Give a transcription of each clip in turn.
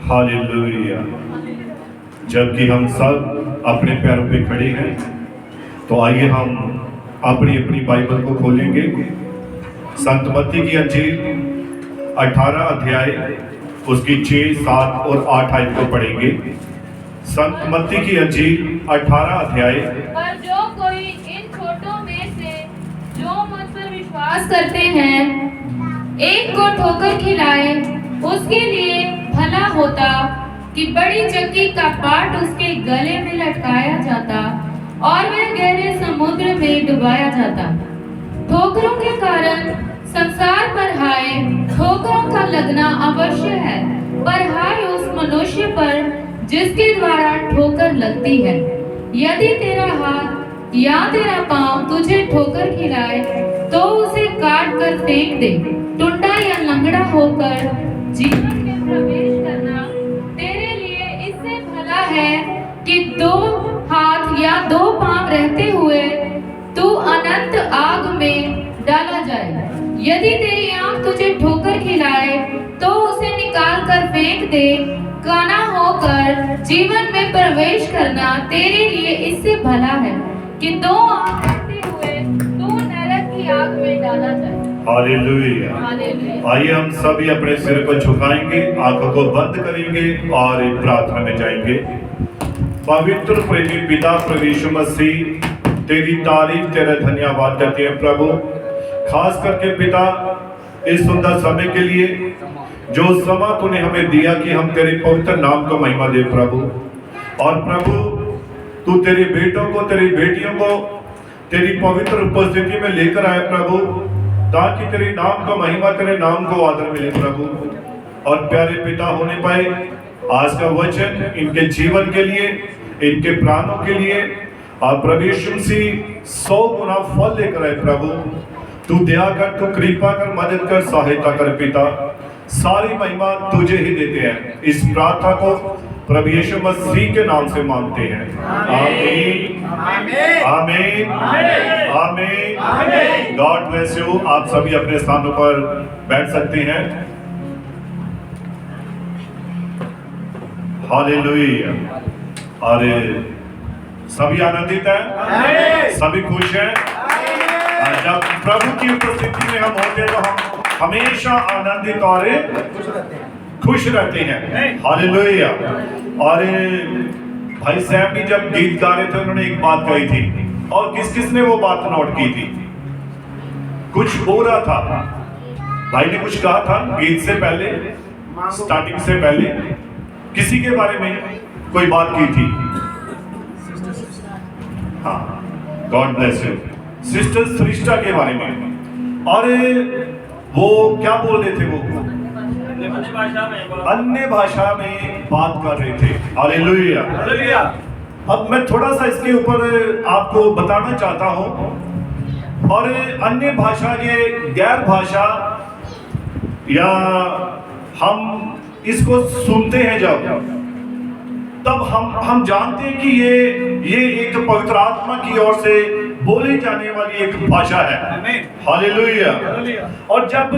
Hallelujah. जबकि हम सब अपने पैरों पे खड़े हैं, तो आइए हम अपनी अपनी बाइबल को खोलेंगे। संत मत्ती की अंजील 18 अध्याय उसकी 6, 7 और 8 आयत को पढ़ेंगे। संत मत्ती की अंजील 18 अध्याय। पर जो कोई इन छोटों में से जो मुझ पर विश्वास करते हैं एक को ठोकर खिलाए, उसके लिए भला होता कि बड़ी चक्की का पाट उसके गले में लटकाया जाता और वह गहरे समुद्र में डुबाया जाता। ठोकरों के कारण संसार पर हाय, ठोकरों का लगना अवश्य है, पर हाय उस मनुष्य पर जिसके द्वारा ठोकर लगती है। यदि तेरा हाथ या तेरा पांव तुझे ठोकर खिलाए तो उसे काट कर फेंक दे। टुंडा या लंगड़ा होकर जीवन में प्रवेश करना तेरे लिए इससे भला है कि 2 हाथ या 2 पांव रहते हुए तू अनंत आग में डाला जाए। यदि तेरी आंख तुझे ठोकर खिलाए तो उसे निकाल कर फेंक दे। काना होकर जीवन में प्रवेश करना तेरे लिए इससे भला है कि 2 आंख रहते हुए तू नरक की आग में डाला जाए। हालेलुया। हालेलुया। आइए हम सभी अपने सिर को झुकाएंगे, आंखों को बंद करेंगे और एक प्रार्थना में जाएंगे। पवित्र प्रेमी पिता प्रभु यीशु मसीह, तेरी तारीफ तेरा धन्यवाद करते हैं प्रभु। खास करके पिता, इस सुंदर समय के लिए जो समय तूने हमें दिया कि हम तेरे पवित्र नाम को महिमा दे प्रभु। और प्रभु, तू तेरे बेटों को, तेरी बेटियों को तेरी पवित्र उपस्थिति में लेकर आए प्रभु, ताकि तेरे नाम का महिमा, तेरे नाम को आदर मिले प्रभु। और प्यारे पिता होने पाए, आज का वचन इनके जीवन के लिए, इनके प्राणों के लिए और प्रभु यीशु मसीह 100 गुना फल लेकर आए प्रभु। तू दया कर, तू कृपा कर, मदद कर, सहायता कर पिता। सारी महिमा तुझे ही देते हैं। इस प्रार्थना को प्रभु यीशु मसीह के नाम से मांगते हैं। आमीन, आमीन, आमीन। God bless you. आप सभी अपने स्थानों पर बैठ सकते हैं। हालेलुया। और सभी आनंदित हैं, सभी खुश हैं। जब प्रभु की उपस्थिति में हम होते हैं तो हम हमेशा आनंदित और खुश रहते हैं। हालेलुया। और भाई साहब भी जब गीत गा रहे थे, उन्होंने एक बात कही थी, और किस किस ने वो बात नोट की थी? कुछ हो रहा था, भाई ने कुछ कहा था गीत से पहले, स्टार्टिंग से पहले किसी के बारे में कोई बात की थी। हाँ, गॉड ब्लेस यू। सिस्टर सृष्टा के बारे में। और वो क्या बोल रहे थे? वो अन्य भाषा में बात कर रहे थे। हालेलुया। अब मैं थोड़ा सा इसके ऊपर आपको बताना चाहता हूं। और अन्य भाषा, ये गैर भाषा, या हम इसको सुनते हैं जब, तब हम जानते हैं कि ये एक पवित्र आत्मा की ओर से बोली जाने वाली एक भाषा है। हालेलुया। और जब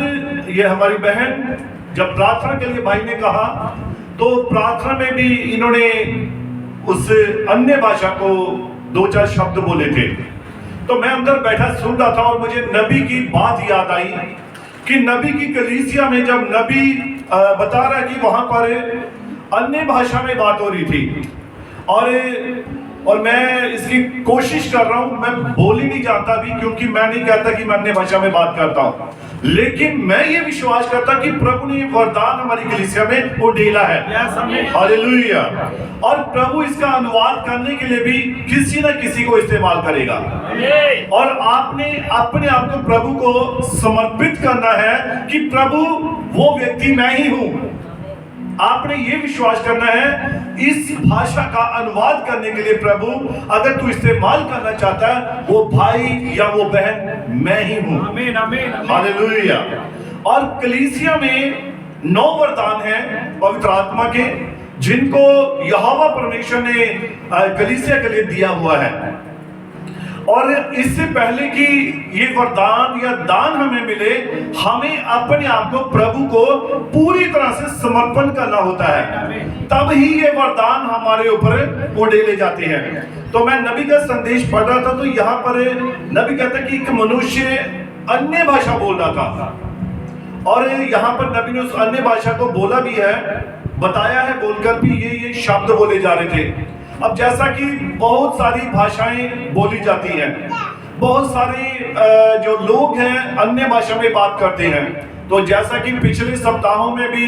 ये हमारी बहन जब प्रार्थना के लिए भाई ने कहा, तो प्रार्थना में भी इन्होंने उस अन्य भाषा को 2-4 शब्द बोले थे। तो मैं अंदर बैठा सुन रहा था और मुझे नबी की बात याद आई कि नबी की कलीसिया में जब नबी बता रहा है कि वहां पर अन्य भाषा में बात हो रही थी। और मैं इसकी कोशिश कर रहा हूं। मैं बोल ही नहीं जानता भी, क्योंकि मैं नहीं कहता कि मैं अन्य भाषा में बात करता हूं, लेकिन मैं ये विश्वास करता कि प्रभु ने वरदान हमारी कलीसिया में उंडेला है। हालेलुया। और प्रभु इसका अनुवाद करने के लिए भी किसी न किसी को इस्तेमाल करेगा। और आपने अपने आप को प्रभु को समर्पित करना है कि प्रभु, वो व्यक्ति मैं ही हूं। आपने ये विश्वास करना है, इस भाषा का अनुवाद करने के लिए प्रभु अगर तू इस्तेमाल करना चाहता है, वो भाई या वो बहन मैं ही हूं। आमीन, आमीन। हालेलुया। और कलीसिया में 9 वरदान हैं पवित्र आत्मा के, जिनको यहोवा परमेश्वर ने कलीसिया के लिए दिया हुआ है। और इससे पहले कि ये वरदान या दान हमें मिले, हमें अपने आप को प्रभु को पूरी तरह से समर्पण करना होता है, तब ही ये वरदान हमारे ऊपर उड़ेले जाते हैं। तो मैं नबी का संदेश पढ़ रहा था, तो यहाँ पर नबी कहता है कि एक मनुष्य अन्य भाषा बोल रहा था, और यहाँ पर नबी ने उस अन्य भाषा को बोला भी है, बताया है बोलकर भी ये शब्द बोले जा रहे थे। अब जैसा कि बहुत सारी भाषाएं बोली जाती हैं, बहुत सारे जो लोग हैं अन्य भाषा में बात करते हैं, तो जैसा कि पिछले सप्ताहों में भी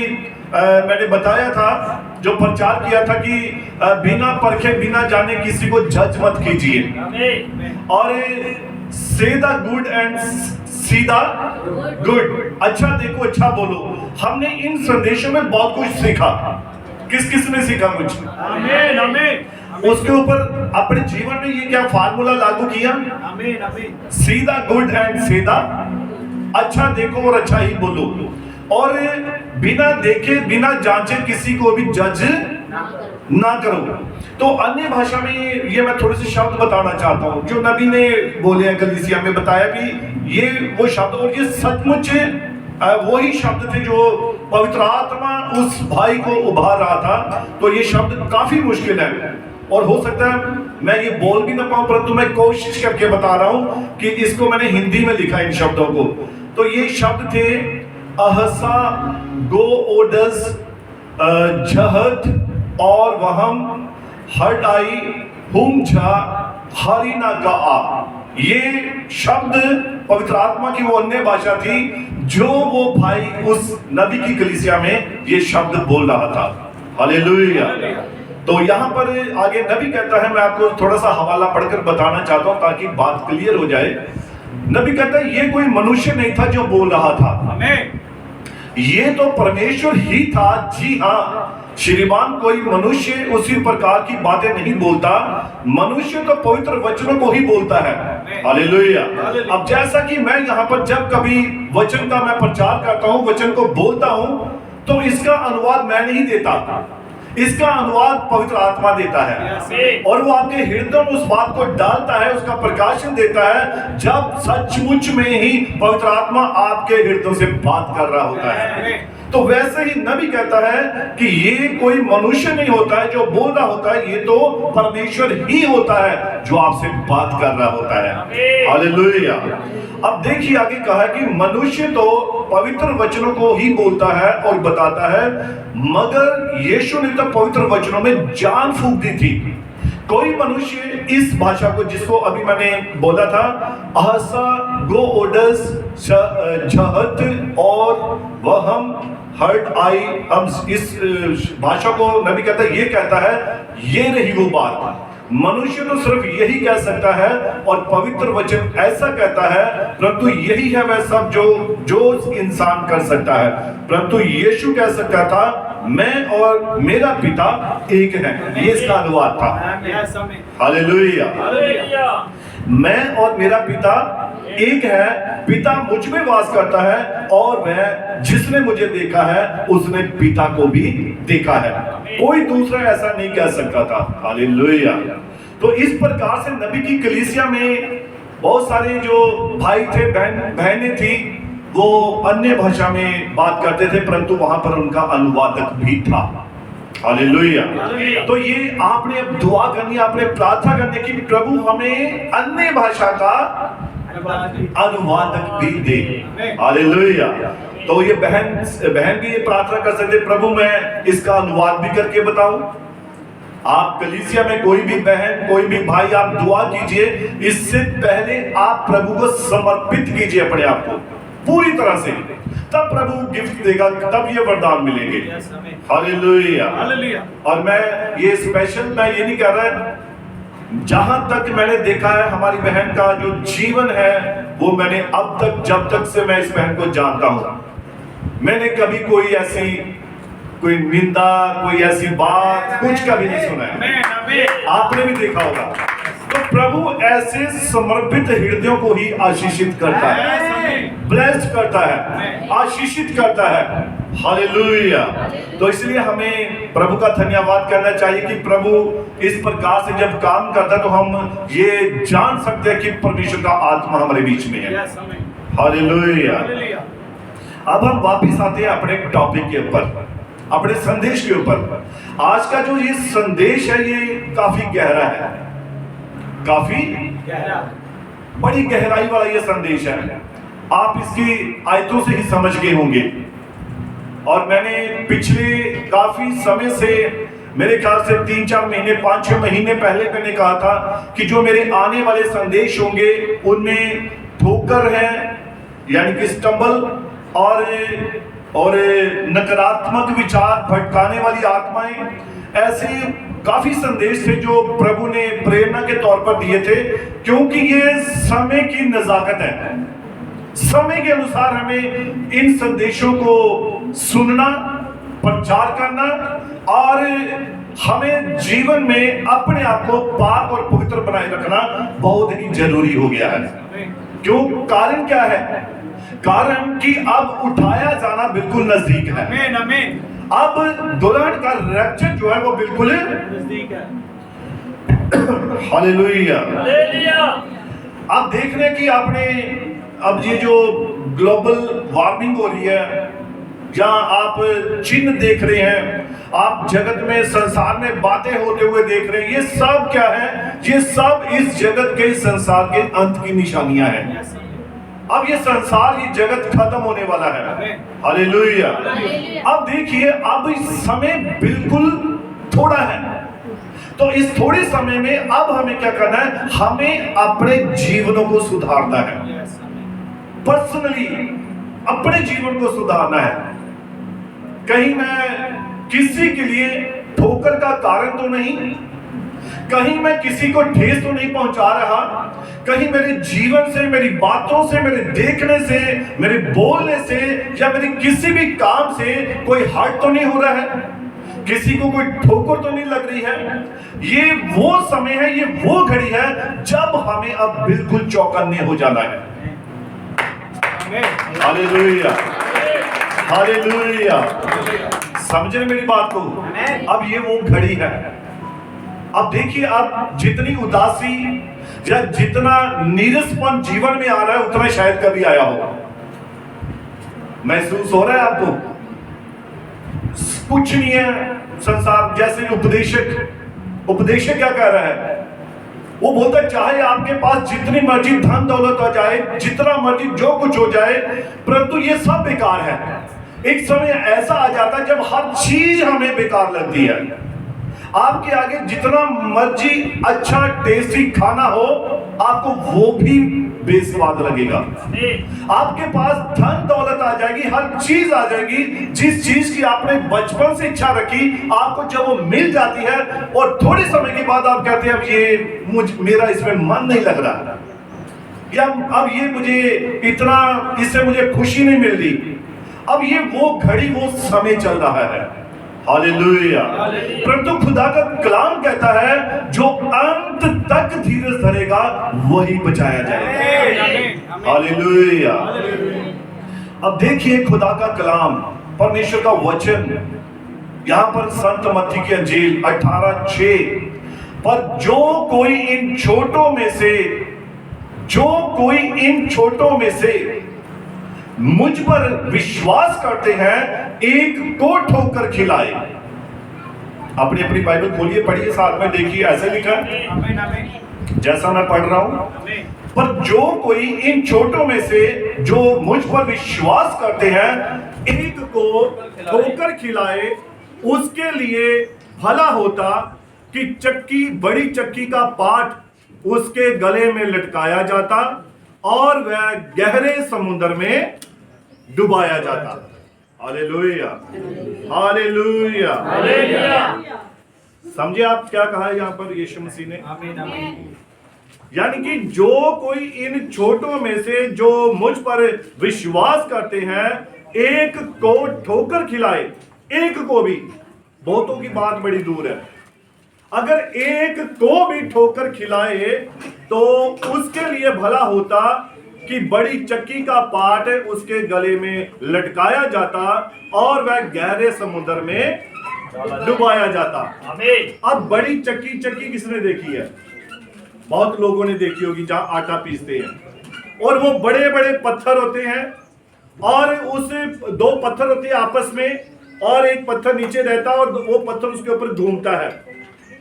मैंने बताया था, जो प्रचार किया था कि बिना परखे बिना जाने किसी को जज मत कीजिए, और से द गुड एंड सीधा गुड, अच्छा देखो अच्छा बोलो। हमने इन संदेशों में बहुत कुछ सीखा। किस किस ने सीखा कुछ? आमीन आमीन। उसके ऊपर अपने जीवन में ये क्या फार्मूला लागू किया? आमीन आमीन। सीधा गुड एंड सीधा, अच्छा देखो और अच्छा ही बोलो, और बिना देखे बिना जांचे किसी को भी जज ना करो। तो अन्य भाषा में ये मैं थोड़े से शब्द बताना चाहता हूँ जो नबी ने बोले हैं, कलीसिया में बताया भी ये वो शब्द, और ये सचमुच वही शब्द थे जो पवित्र आत्मा उस भाई को उभार रहा था। तो ये शब्द काफी मुश्किल है, और हो सकता है मैं ये बोल भी ना पाऊं, परंतु मैं कोशिश करके बता रहा हूं कि इसको मैंने हिंदी में लिखा इन शब्दों को। तो ये शब्द थे अहसा गो ओडस जहद और वहम हट आई हुम झा हरिना का आ। ये शब्द पवित्र आत्मा की वो अन्य भाषा थी जो वो भाई उस नबी की कलीसिया में ये शब्द बोल रहा था। हालेलुया। तो यहाँ पर आगे नबी कहता है, मैं आपको थोड़ा सा हवाला पढ़कर बताना चाहता हूँ ताकि बात क्लियर हो जाए। नबी कहता है ये कोई मनुष्य नहीं था जो बोल रहा था, ये तो परमेश्वर ही था। जी हाँ श्रीमान, कोई मनुष्य उसी प्रकार की बातें नहीं बोलता, मनुष्य तो पवित्र वचनों को ही बोलता है। हालेलुया। अब जैसा कि मैं यहाँ पर जब कभी वचन का मैं प्रचार करता हूँ, वचन को बोलता हूँ, तो इसका अनुवाद मैं नहीं देता, इसका अनुवाद पवित्र आत्मा देता है, और वो आपके हृदय में उस बात को डालता है, उसका प्रकाशन देता है जब सचमुच में ही पवित्र आत्मा आपके हृदय से बात कर रहा होता है। तो वैसे ही नबी कहता है कि ये कोई मनुष्य नहीं होता है जो बोल रहा होता है, ये तो परमेश्वर ही होता है जो आपसे बात कर रहा होता है। हालेलुया। अब देखिए आगे कहा कि मनुष्य तो पवित्र वचनों को ही बोलता है और बताता है, मगर यीशु ने तो पवित्र वचनों में जान फूंक दी थी। कोई मनुष्य इस भाषा को, जिसको अभी मैंने बोला था, अहसा गो ओडस जहत और वहम हर्ट आई, हम इस भाषा को नबी कहता है, ये कहता है ये रही वो बात। मनुष्य तो सिर्फ यही कह सकता है और पवित्र वचन ऐसा कहता है, परंतु यही है वह सब जो इंसान कर सकता है। परंतु यीशु कह सकता था, मैं और मेरा पिता एक है। ये इसका अनुवाद था। हालेलुया। मैं और मेरा पिता एक है, पिता मुझ में वास करता है, और वह जिसने मुझे देखा है उसने पिता को भी देखा है। कोई दूसरा ऐसा नहीं कह सकता था। हालेलुया। तो इस प्रकार से नबी की कलीसिया में बहुत सारे जो भाई थे, बहनें थी, वो अन्य भाषा में बात करते थे, परंतु वहां पर उनका अनुवादक भी था। हालेलुया। तो ये आपने अब दुआ करनी, आपने प्रार्थना करनी कि प्रभु हमें अन्य भाषा का अनुवादक भी दे। हालेलुया। तो ये बहन भी ये प्रार्थना कर सकते, प्रभु मैं इसका अनुवाद भी करके बताऊं। आप कलीसिया में कोई भी बहन, कोई भी भाई, आप दुआ कीजिए, इससे पहले आप प्रभु को समर्पित कीजिए अपने आप को पूरी तरह से, तब प्रभु गिफ्ट देगा, तब ये वरदान मिलेंगे। हालेलुया। और मैं ये स्पेशल मैं ये नहीं कर रहा, जहां तक मैंने देखा है हमारी बहन का जो जीवन है, वो मैंने अब तक, जब तक से मैं इस बहन को जानता हूं, मैंने कभी कोई निंदा, कोई ऐसी बात कुछ कभी नहीं सुना है। आपने भी देखा होगा। तो प्रभु ऐसे समर्पित हृदयों को ही आशीषित करता है, ब्लेस्ड करता है, आशीषित करता है। हालेलुया। तो इसलिए हमें प्रभु का धन्यवाद करना चाहिए कि प्रभु इस प्रकार से जब काम करता है तो हम ये जान सकते हैं कि परमेश्वर का आत्मा हमारे बीच में है। Yes, amen. हालेलुया। Hallelujah. अब हम वापस आते हैं अपने टॉपिक के ऊपर, अपने संदेश के ऊपर। आज का जो ये संदेश है ये काफी गहरा है, काफी गहरा। बड़ी गहराई वाला ये संदेश है। आप इसकी आयतों से ही समझ गए होंगे। और मैंने पिछले काफी समय से, मेरे ख्याल से 3-4 महीने 5-6 महीने पहले मैंने कहा था कि जो मेरे आने वाले संदेश होंगे उनमें ठोकर है, यानी कि स्टम्बल और नकारात्मक विचार, भटकाने वाली आत्माएं, ऐसे काफी संदेश थे जो प्रभु ने प्रेरणा के तौर पर दिए थे, क्योंकि ये समय की नजाकत है। समय के अनुसार हमें इन संदेशों को सुनना, प्रचार करना और हमें जीवन में अपने आप को पाक और पवित्र बनाए रखना बहुत ही जरूरी हो गया है। क्यों? कारण क्या है? कारण कि अब उठाया जाना बिल्कुल नजदीक है। Amen, amen. अब दुल्हन का रैप्चर जो है वो बिल्कुल नजदीक है। हालेलुया। Hallelujah. आप देख रहे हैं कि आपने अब ये जो ग्लोबल वार्मिंग हो रही है, जहां आप चिन्ह देख रहे हैं, आप जगत में, संसार में बातें होते हुए देख रहे हैं, ये सब क्या है? ये सब इस जगत के, संसार के अंत की निशानियां हैं। अब ये संसार, ये जगत खत्म होने वाला है। हालेलुया। अब देखिए, अब इस समय बिल्कुल थोड़ा है, तो इस थोड़े समय में अब हमें क्या करना है? हमें अपने जीवनों को सुधारना है। पर्सनली अपने जीवन को सुधारना है। कहीं मैं किसी के लिए ठोकर का कारण तो नहीं, कहीं मैं किसी को ठेस तो नहीं पहुंचा रहा, कहीं मेरे जीवन से, मेरी बातों से, मेरे देखने से, मेरे बोलने से या मेरे किसी भी काम से कोई हर्ट तो नहीं हो रहा है, किसी को कोई ठोकर तो नहीं लग रही है। ये वो समय है, ये वो घड़ी है जब हमें अब बिल्कुल चौकन्ने हो जाना है। Hallelujah, hallelujah. समझे मेरी बात को? अब ये वो घड़ी है। अब देखिए, अब जितनी उदासी या जितना नीरसपन जीवन में आ रहा है, उतना शायद कभी आया हो। महसूस हो रहा है आपको? कुछ नहीं है संसार। जैसे उपदेशक क्या कह रहा है? वो बोलता है चाहे आपके पास जितनी मर्जी धन दौलत आ जाए, जितना मर्जी जो कुछ हो जाए, परंतु ये सब बेकार है। एक समय ऐसा आ जाता है जब हर चीज हमें बेकार लगती है। आपके आगे जितना मर्जी अच्छा टेस्टी खाना हो, आपको वो भी बेस्वाद लगेगा। आपके पास धन दौलत आ जाएगी, हर चीज आ जाएगी, जिस चीज की आपने बचपन से इच्छा रखी, आपको जब वो मिल जाती है और थोड़े समय के बाद आप कहते हैं अब ये मेरा इसमें मन नहीं लग रहा, या अब ये मुझे इतना, इससे मुझे खुशी नहीं मिल रही। अब ये वो घड़ी, वो समय चल रहा है। हालेलुया। परंतु खुदा का कलाम कहता है जो अंत तक धीरज धरेगा वही बचाया जाएगा। हालेलुया। अब देखिए, खुदा का कलाम, परमेश्वर का वचन, यहां पर संत मत्ती की अंजील 18:6, पर जो कोई इन छोटों में से मुझ पर विश्वास करते हैं, एक को ठोकर खिलाए। अपनी अपनी बाइबल खोलिए, पढ़िए, साथ में देखिए, ऐसे लिखा है जैसा मैं पढ़ रहा हूं। पर जो कोई इन छोटों में से जो मुझ पर विश्वास करते हैं, एक को ठोकर खिलाए, उसके लिए भला होता कि बड़ी चक्की का पाट उसके गले में लटकाया जाता और वह गहरे समुद्र में डुबाया जाता। Hallelujah, hallelujah, hallelujah. समझे आप क्या कहा यहाँ पर यीशु मसीह ने? यानी कि जो कोई इन छोटों में से जो मुझ पर विश्वास करते हैं, एक को ठोकर खिलाए, एक को भी, बहुतों की बात बड़ी दूर है, अगर एक को भी ठोकर खिलाए तो उसके लिए भला होता कि बड़ी चक्की का पाट उसके गले में लटकाया जाता और वह गहरे समुद्र में डुबाया जाता। अब बड़ी चक्की किसने देखी है? बहुत लोगों ने देखी होगी, जहां आटा पीसते हैं और वो बड़े बड़े पत्थर होते हैं और उस दो पत्थर होते हैं आपस में और एक पत्थर नीचे रहता है और वो पत्थर उसके ऊपर घूमता है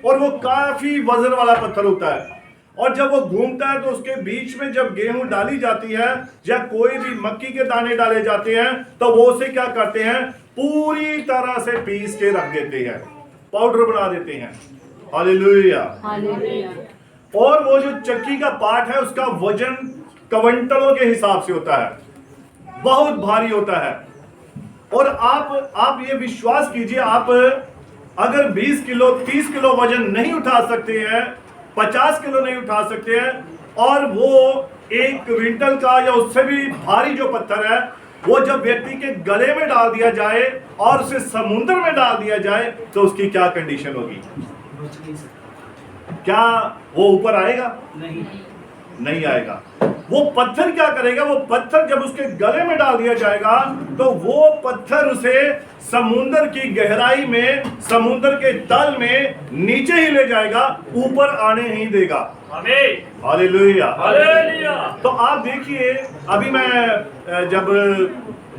और वो काफी वजन वाला पत्थर होता है और जब वो घूमता है तो उसके बीच में जब गेहूं डाली जाती है या कोई भी मक्की के दाने डाले जाते हैं तो वो उसे क्या करते हैं, पूरी तरह से पीस के रख देते हैं, पाउडर बना देते हैं। हालेलुया। और वो जो चक्की का पार्ट है उसका वजन क्विंटलों के हिसाब से होता है, बहुत भारी होता है। और आप ये विश्वास कीजिए, आप अगर 20 किलो 30 किलो वजन नहीं उठा सकते हैं, 50 किलो नहीं उठा सकते हैं और वो 1 क्विंटल का या उससे भी भारी जो पत्थर है वो जब व्यक्ति के गले में डाल दिया जाए और उसे समुद्र में डाल दिया जाए तो उसकी क्या कंडीशन होगी? क्या वो ऊपर आएगा? नहीं आएगा। वो पत्थर क्या करेगा? वो पत्थर जब उसके गले में डाल दिया जाएगा तो वो पत्थर उसे समुद्र की गहराई में, समुद्र के तल में नीचे ही ले जाएगा, ऊपर आने नहीं देगा। हालेलुया। तो आप देखिए, अभी मैं जब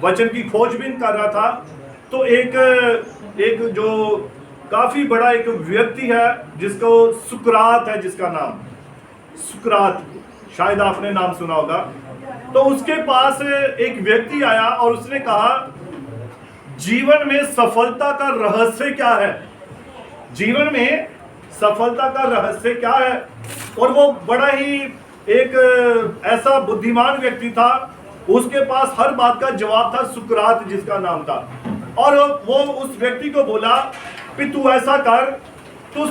वचन की खोजबीन कर रहा था तो एक जो काफी बड़ा एक व्यक्ति है जिसको सुकरात है, जिसका नाम सुकरात, शायद आपने नाम सुना होगा। तो उसके पास एक व्यक्ति आया और उसने कहा, जीवन में सफलता का रहस्य क्या है? जीवन में सफलता का रहस्य क्या है? और वो बड़ा ही एक ऐसा बुद्धिमान व्यक्ति था, उसके पास हर बात का जवाब था, सुकरात जिसका नाम था। और वो उस व्यक्ति को बोला कि तू ऐसा कर, तू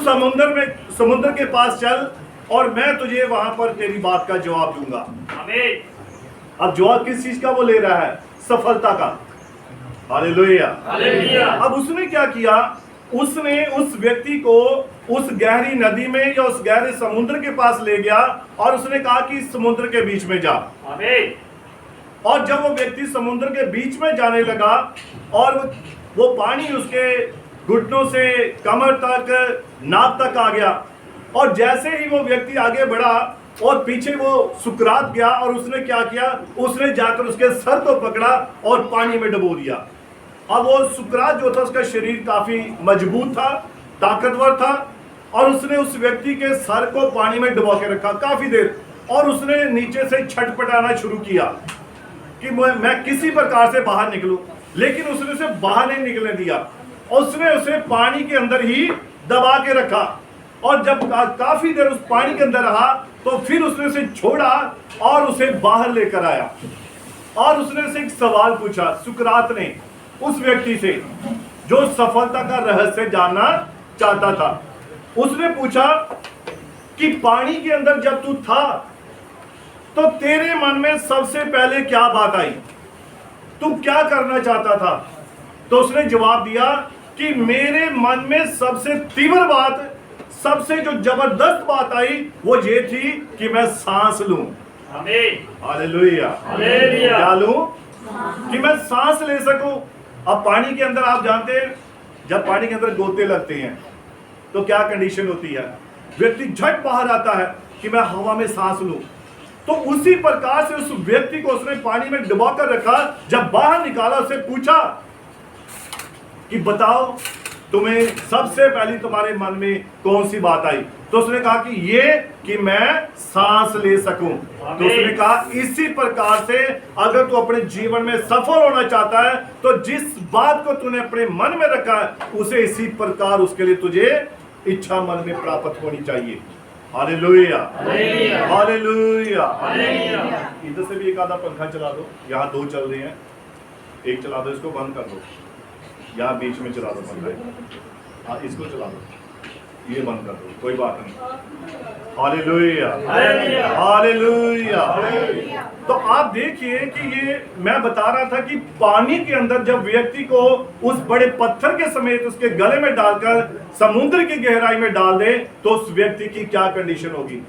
समुद्र के पास चल और मैं तुझे वहां पर तेरी बात का जवाब दूंगा। अब जवाब किस चीज का वो ले रहा है? सफलता का। हालेलुया। अब उसने क्या किया? उसने उस व्यक्ति को उस गहरी नदी में या उस गहरे समुद्र के पास ले गया और उसने कहा कि समुद्र के बीच में जा। और जब वो व्यक्ति समुद्र के बीच में जाने लगा और वो पानी उसके घुटनों से कमर तक, नाक तक आ गया और जैसे ही वो व्यक्ति आगे बढ़ा और पीछे वो सुकरात गया और उसने क्या किया? उसने जाकर उसके सर को पकड़ा और पानी में डुबो दिया। अब वो सुकरात जो था उसका शरीर काफी मजबूत था, ताकतवर था और उसने उस व्यक्ति के सर को पानी में डुबो के रखा काफी देर और उसने नीचे से छटपटाना शुरू किया कि मैं किसी प्रकार से बाहर निकलूं, लेकिन उसने उसे बाहर नहीं निकलने दिया। उसने उसे पानी के अंदर ही दबा के रखा और जब काफी देर उस पानी के अंदर रहा तो फिर उसने उसे छोड़ा और उसे बाहर लेकर आया और उसने उसे एक सवाल पूछा, सुकरात ने उस व्यक्ति से जो सफलता का रहस्य जानना चाहता था। उसने पूछा कि पानी के अंदर जब तू था तो तेरे मन में सबसे पहले क्या बात आई? तू क्या करना चाहता था? तो उसने जवाब दिया कि मेरे मन में सबसे तीव्र बात, सबसे जो जबरदस्त बात आई वो ये थी कि मैं सांस लूं। हालेलुया। क्या लूं? कि मैं सांस ले सकूं। अब पानी के अंदर आप जानते हैं, जब पानी के अंदर गोते लगते हैं तो क्या कंडीशन होती है? व्यक्ति झट बाहर आता है कि मैं हवा में सांस लूं। तो उसी प्रकार से उस व्यक्ति को उसने पानी में डुबा कर रखा। जब बाहर निकाला, उससे पूछा कि बताओ तुम्हें सबसे पहली तुम्हारे मन में कौन सी बात आई? तो उसने कहा कि ये कि मैं सांस ले सकूं। तो उसने कहा इसी प्रकार से अगर तू अपने जीवन में सफल होना चाहता है तो जिस बात को तूने अपने मन में रखा है उसे इसी प्रकार उसके लिए तुझे इच्छा मन में प्राप्त होनी चाहिए। हालेलुया। हालेलुया। इधर से भी एक आधा पंखा चला दो, यहाँ 2 चल रहे हैं, एक चला दो, इसको बंद कर दो, यहाँ बीच में चला दो पंखा, हाँ इसको चला दो, ये बंद कर दो, कोई बात नहीं। हालेलुया। हालेलुया। तो आप देखिए कि ये मैं बता रहा था कि पानी के अंदर जब व्यक्ति को उस बड़े पत्थर के समेत उसके गले में डालकर समुद्र की गहराई में डाल दे तो उस व्यक्ति की क्या कंडीशन होगी?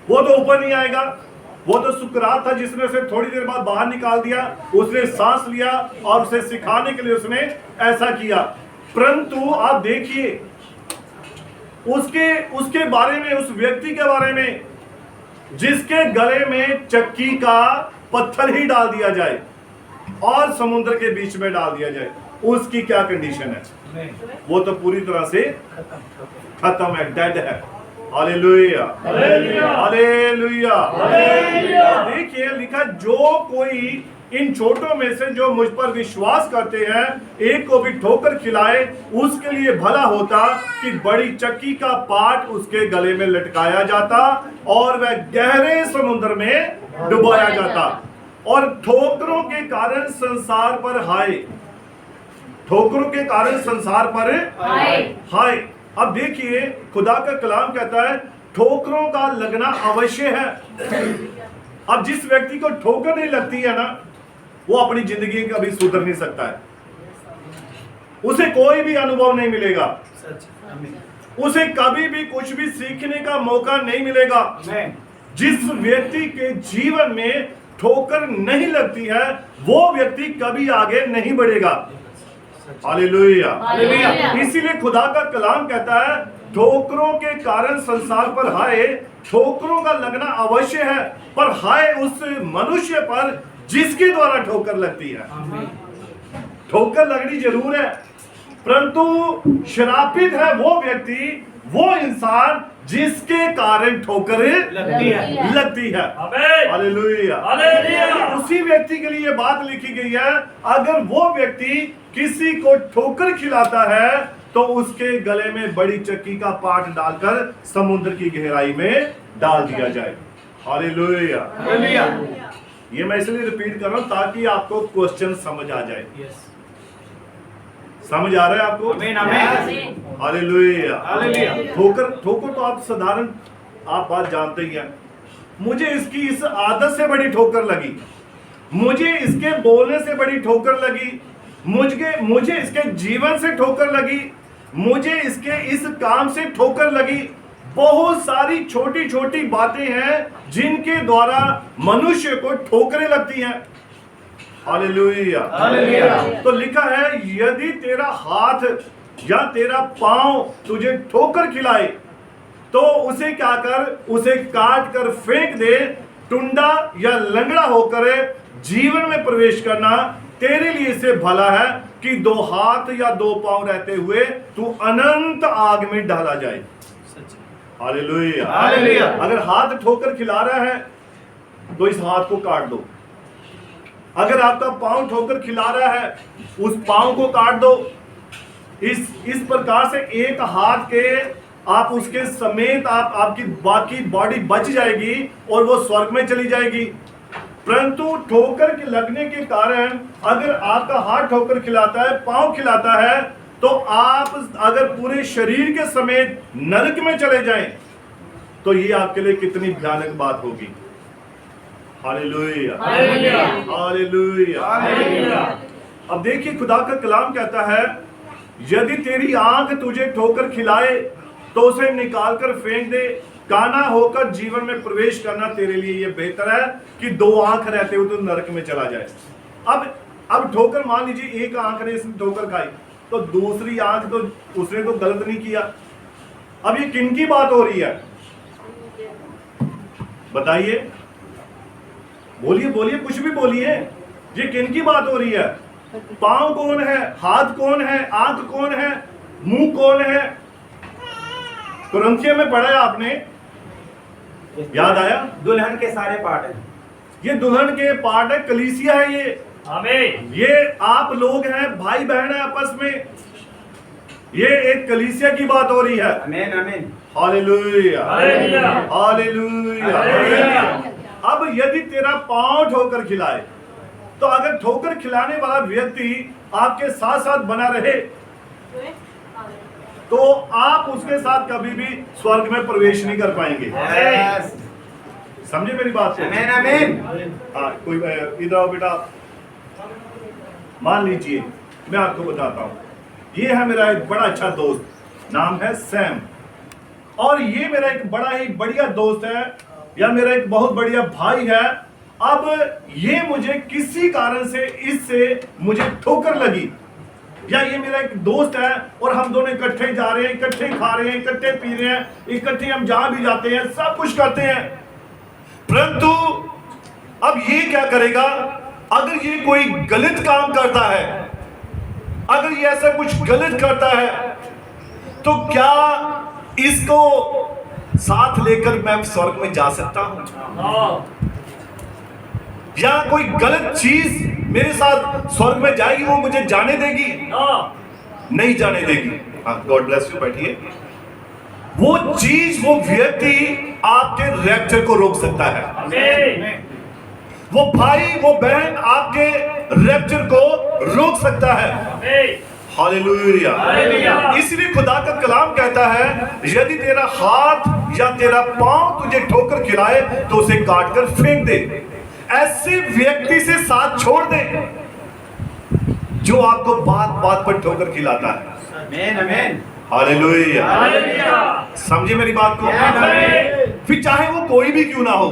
वो तो ऊपर नहीं आएगा, वो तो सुकरात था जिसने उसे थोड़ी देर बाद बाहर निकाल दिया, उसने सांस लिया और उसे सिखाने के लिए उसने ऐसा किया। परंतु आप देखिए उसके बारे में, उस व्यक्ति के बारे में जिसके गले में चक्की का पत्थर ही डाल दिया जाए और समुद्र के बीच में डाल दिया जाए, उसकी क्या कंडीशन है? वो तो पूरी तरह से खत्म है, डेड है। Hallelujah, hallelujah. देखिए लिखा, जो कोई इन छोटों में से जो मुझ पर विश्वास करते हैं एक को भी ठोकर खिलाए, उसके लिए भला होता कि बड़ी चक्की का पाट उसके गले में लटकाया जाता और वह गहरे समुद्र में डुबाया जाता। और ठोकरों के कारण संसार पर हाय, ठोकरों के कारण संसार पर हाय। अब देखिए खुदा का कलाम कहता है ठोकरों का लगना अवश्य है। अब जिस व्यक्ति को ठोकर नहीं लगती है ना, वो अपनी जिंदगी कभी सुधर नहीं सकता है, उसे कोई भी अनुभव नहीं मिलेगा, उसे कभी भी कुछ भी सीखने का मौका नहीं मिलेगा। जिस व्यक्ति के जीवन में ठोकर नहीं लगती है वो व्यक्ति कभी आगे नहीं बढ़ेगा। हालेलुया। इसीलिए खुदा का कलाम कहता है ठोकरों के कारण संसार पर हाय, ठोकरों का लगना अवश्य है, पर हाय उस मनुष्य पर जिसके द्वारा ठोकर लगती है। ठोकर लगनी जरूर है, परंतु श्रापित है वो व्यक्ति, वो इंसान जिसके कारण ठोकर लगती है। हालेलुया। उसी व्यक्ति के लिए बात लिखी गई है, अगर वो व्यक्ति किसी को ठोकर खिलाता है तो उसके गले में बड़ी चक्की का पाट डालकर समुद्र की गहराई में डाल दिया जाए। हालेलुया। ये मैं इसलिए रिपीट कर रहा हूं ताकि आपको क्वेश्चन समझ आ जाए। समझ आ रहा है आपको? हालेलुया। ठोकर तो आप साधारण आप बात जानते ही हैं। मुझे इसकी इस आदत से बड़ी ठोकर लगी, मुझे इसके बोलने से बड़ी ठोकर लगी, मुझे इसके जीवन से ठोकर लगी, मुझे इसके इस काम से ठोकर लगी। बहुत सारी छोटी छोटी बातें हैं जिनके द्वारा मनुष्य को ठोकरें लगती हैं। हालेलुया। तो लिखा है यदि तेरा हाथ या तेरा पांव तुझे ठोकर खिलाए तो उसे क्या कर, उसे काट कर फेंक दे। टुंडा या लंगड़ा होकर जीवन में प्रवेश करना तेरे लिए से भला है कि 2 हाथ या 2 पांव रहते हुए तू अनंत आग में डाला जाए। हालेलुया। अगर हाथ ठोकर खिला रहा है तो इस हाथ को काट दो। अगर आपका पांव ठोकर खिला रहा है उस पांव को काट दो। इस प्रकार से एक हाथ के आप उसके समेत आपकी बाकी बॉडी बच जाएगी और वो स्वर्ग में चली जाएगी। परंतु ठोकर के लगने के कारण अगर आपका हाथ ठोकर खिलाता है, पांव खिलाता है, तो आप अगर पूरे शरीर के समेत नरक में चले जाएं तो ये आपके लिए कितनी भयानक बात होगी। हालेलुया। हालेलुया। अब देखिए खुदा का कलाम कहता है यदि तेरी आंख तुझे ठोकर खिलाए तो उसे निकाल कर फेंक दे। काना होकर जीवन में प्रवेश करना तेरे लिए ये बेहतर है कि 2 आंख रहते हुए तो नरक में चला जाए। अब ठोकर, मान लीजिए एक आंख ने इसने ठोकर खाई तो दूसरी आंख तो उसने तो गलत नहीं किया। अब ये किन की बात हो रही है बताइए? बोलिए बोलिए, कुछ भी बोलिए। ये किन की बात हो रही है? पांव कौन है, हाथ कौन है, आंख कौन है, मुंह कौन है? कुरिन्थियों में पढ़ा है आपने, याद आया? दुल्हन के सारे पार्ट हैं। ये दुल्हन के पार्ट है, कलीसिया है ये। आमीन। ये आप लोग हैं, भाई बहन है आपस में। ये एक कलीसिया की बात हो रही है। आमीन आमीन। हालेलुया। हालेलुया। हालेलुया। अब यदि तेरा पांव ठोकर खिलाए तो अगर ठोकर खिलाने वाला व्यक्ति आपके साथ साथ बना रहे तो आप उसके साथ कभी भी स्वर्ग में प्रवेश नहीं कर पाएंगे। समझे मेरी बात से? आमीन आमीन। हाँ, कोई इधर आओ बेटा। मान लीजिए मैं आपको बताता हूँ, ये है मेरा एक बड़ा अच्छा दोस्त, नाम है सैम। और ये मेरा एक बड़ा ही बढ़िया दोस्त है या मेरा एक बहुत बढ़िया भाई है, अब ये मुझे किसी कारण से इससे मुझे ठोकर लगी, या ये मेरा एक दोस्त है और हम दोनों इकट्ठे जा रहे हैं, इकट्ठे खा रहे हैं, इकट्ठे पी रहे हैं, इकट्ठे हम जहां भी जाते हैं, सब कुछ करते हैं, परंतु अब ये क्या करेगा? अगर ये कोई गलत काम करता है, अगर ये ऐसा कुछ गलत करता है, तो क्या इसको साथ लेकर मैं स्वर्ग में जा सकता हूं? या कोई गलत चीज मेरे साथ स्वर्ग में जाएगी, वो मुझे जाने देगी? नहीं जाने देगी। गॉड ब्लेस यू, बैठिए। वो चीज, वो व्यक्ति आपके रैप्चर को रोक सकता है। वो भाई, वो बहन आपके रैप्चर को रोक सकता है। हालेलुया। इसलिए खुदा का कलाम कहता है, यदि तेरा हाथ या तेरा पांव तुझे ठोकर खिलाए तो उसे काट कर फेंक दे। ऐसे व्यक्ति से साथ छोड़ दे जो आपको बात बात पर ठोकर खिलाता है। आमीन, आमीन। हालेलुया। समझे मेरी बात को? फिर चाहे वो कोई भी क्यों ना हो,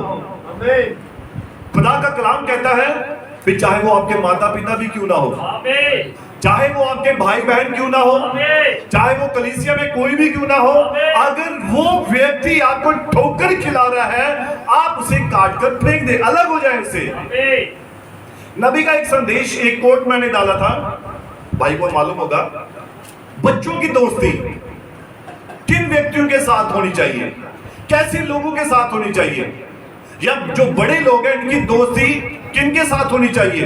खुदा का कलाम कहता है, फिर चाहे वो आपके माता पिता भी क्यों ना हो, चाहे वो आपके भाई बहन क्यों ना हो, चाहे वो कलीसिया में कोई भी क्यों ना हो, अगर वो व्यक्ति आपको ठोकर खिला रहा है, आप उसे काट कर फेंक दे, अलग हो जाए उससे। नबी का एक संदेश, एक कोट मैंने डाला था, भाई को मालूम होगा, बच्चों की दोस्ती किन व्यक्तियों के साथ होनी चाहिए, कैसे लोगों के साथ होनी चाहिए, या जो बड़े लोग हैं इनकी दोस्ती किनके साथ होनी चाहिए?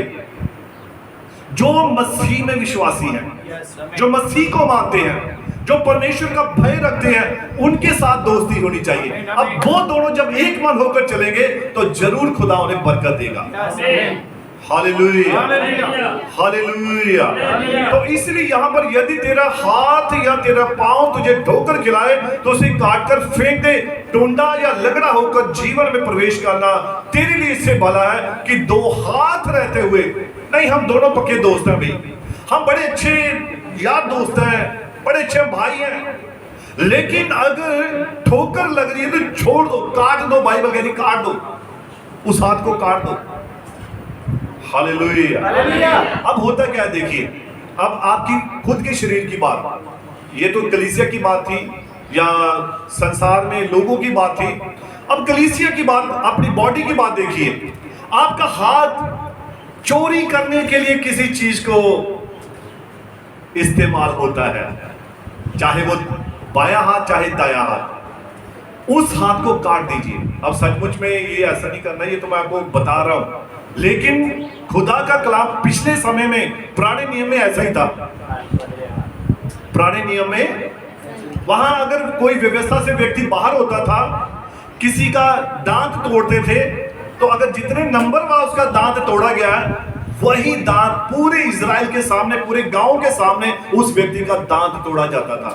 जो मसीह में विश्वासी हैं, जो मसीह को मानते हैं, जो परमेश्वर का भय रखते हैं, उनके साथ दोस्ती होनी चाहिए। अब वो दोनों जब एक मन होकर चलेंगे तो जरूर खुदा उन्हें बरकत देगा। Hallelujah, hallelujah. तो इसलिए यहाँ पर यदि तेरा हाथ या तेरा पांव तुझे ठोकर खिलाए तो उसे काट कर फेंक दे। टुंडा या लगड़ा होकर जीवन में प्रवेश करना तेरे लिए इससे भला है कि दो हाथ रहते हुए, नहीं, हम दोनों पक्के दोस्त हैं भाई, हम बड़े अच्छे यार दोस्त हैं, बड़े अच्छे भाई हैं, लेकिन अगर ठोकर लग रही है तो छोड़ दो, काट दो, बाइबल कहती काट दो, उस हाथ को काट दो। हालेलुया। अब होता क्या है, देखिए, अब आपकी खुद के शरीर की बात, ये तो कलीसिया की बात थी या संसार में लोगों की बात थी, अब कलीसिया की बात, अपनी बॉडी की बात देखिए। आपका हाथ चोरी करने के लिए किसी चीज को इस्तेमाल होता है, चाहे वो बायां हाथ चाहे दायां हाथ, उस हाथ को काट दीजिए। अब सचमुच में ये ऐसा नहीं करना, ये तो मैं आपको बता रहा हूं, लेकिन खुदा का कलाम पिछले समय में, पुराने नियम में ऐसा ही था। पुराने नियम में वहां अगर कोई व्यवस्था से व्यक्ति बाहर होता था, किसी का दांत तोड़ते थे, तो अगर जितने नंबर में उसका दांत तोड़ा गया है, वही दांत पूरे इजराइल के सामने, पूरे गांव के सामने उस व्यक्ति का दांत तोड़ा जाता था।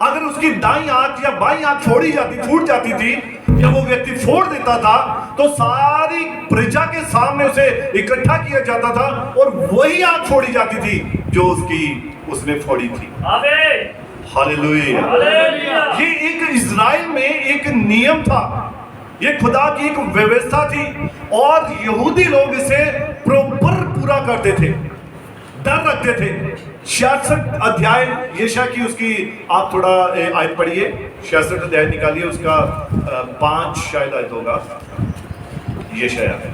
अगर उसकी दाईं आंख या बाईं आंख फोड़ी जाती, फूट जाती थी, या वो व्यक्ति फोड़ देता था, तो सारी प्रजा के सामने उसे इकट्ठा किया जाता था और वही आंख फोड़ी जाती थी जो उसने फोड़ी थी। हालेलुया। ये एक इजराइल में एक नियम था, ये खुदा की एक व्यवस्था थी, और यहूदी लोग इसे प्रॉपर पूरा करते थे, डर रखते थे। 66 अध्याय यशायाह की, उसकी आप थोड़ा आयत पढ़िए, 66 अध्याय निकालिए, उसका 5 शायद आयत होगा, यशायाह है।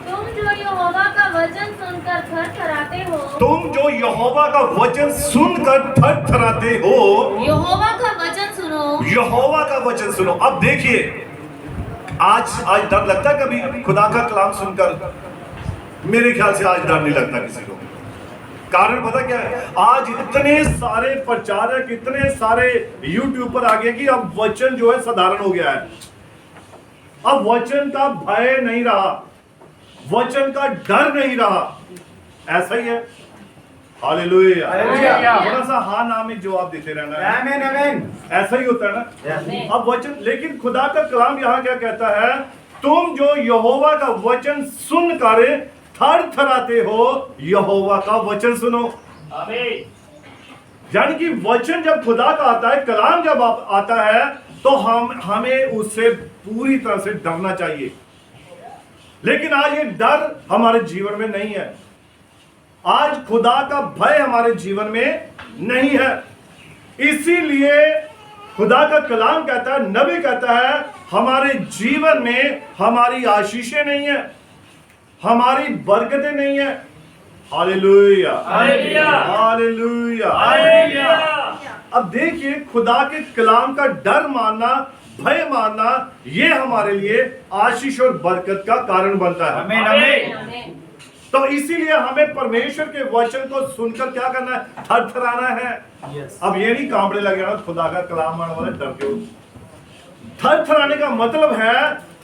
तुम जो यहोवा का वचन सुनकर थरथराते हो, तुम जो यहोवा का वचन सुनकर थरथराते हो, यहोवा का वचन सुनो, यहोवा का वचन सुनो। अब देखिए, आज डर लगता है कभी खुदा का कलाम सुनकर? मेरे ख्याल से आज डर नहीं लगता किसी को। कारण पता क्या है? आज इतने सारे प्रचारक, इतने सारे यूट्यूब पर आ गए कि अब वचन जो है साधारण हो गया है। अब वचन का भय नहीं रहा, वचन का डर नहीं रहा, ऐसा ही है। हालेलुया। थोड़ा सा हाँ ना में जवाब देते रहना है। आमीन, आमीन। ऐसा ही होता है ना। अब वचन, लेकिन खुदा का कलाम यहाँ क्या कहता है? तुम जो यहोवा का वचन सुनकर थरथराते हो, यहोवा का वचन सुनो। यानी कि वचन जब खुदा का आता है, कलाम जब आता है, तो हमें उससे पूरी तरह से डरना चाहिए। लेकिन आज ये डर हमारे जीवन में नहीं है, आज खुदा का भय हमारे जीवन में नहीं है। इसीलिए खुदा का कलाम कहता है, नबी कहता है, हमारे जीवन में हमारी आशीषें नहीं है, हमारी बरकतें नहीं है। Hallelujah, hallelujah, hallelujah, hallelujah. अब देखिए, खुदा के कलाम का डर मानना, भय मानना, ये हमारे लिए आशीष और बरकत का कारण बनता है। आमीन, आमीन। आमीन। तो इसीलिए हमें परमेश्वर के वचन को सुनकर क्या करना है? थरथराना है। यस। अब ये नहीं कांपने लगे ना, खुदा का कलाम मानने वाले डर के। थरथराने का मतलब है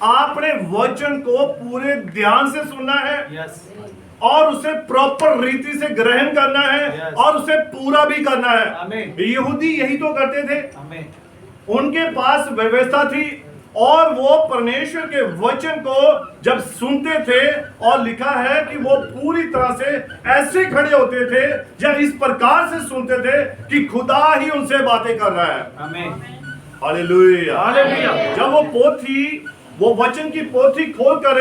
आपने वचन को पूरे ध्यान से सुनना है यस। और उसे प्रॉपर रीति से ग्रहण करना है Yes. और उसे पूरा भी करना है। आमीन। यहूदी यही तो करते थे, आमीन। उनके पास व्यवस्था थी और वो परमेश्वर के वचन को जब सुनते थे, और लिखा है कि वो पूरी तरह से ऐसे खड़े होते थे या इस प्रकार से सुनते थे कि खुदा ही उनसे बातें कर रहा है। आमीन। Hallelujah, hallelujah. जब वो वचन की पोथी खोल कर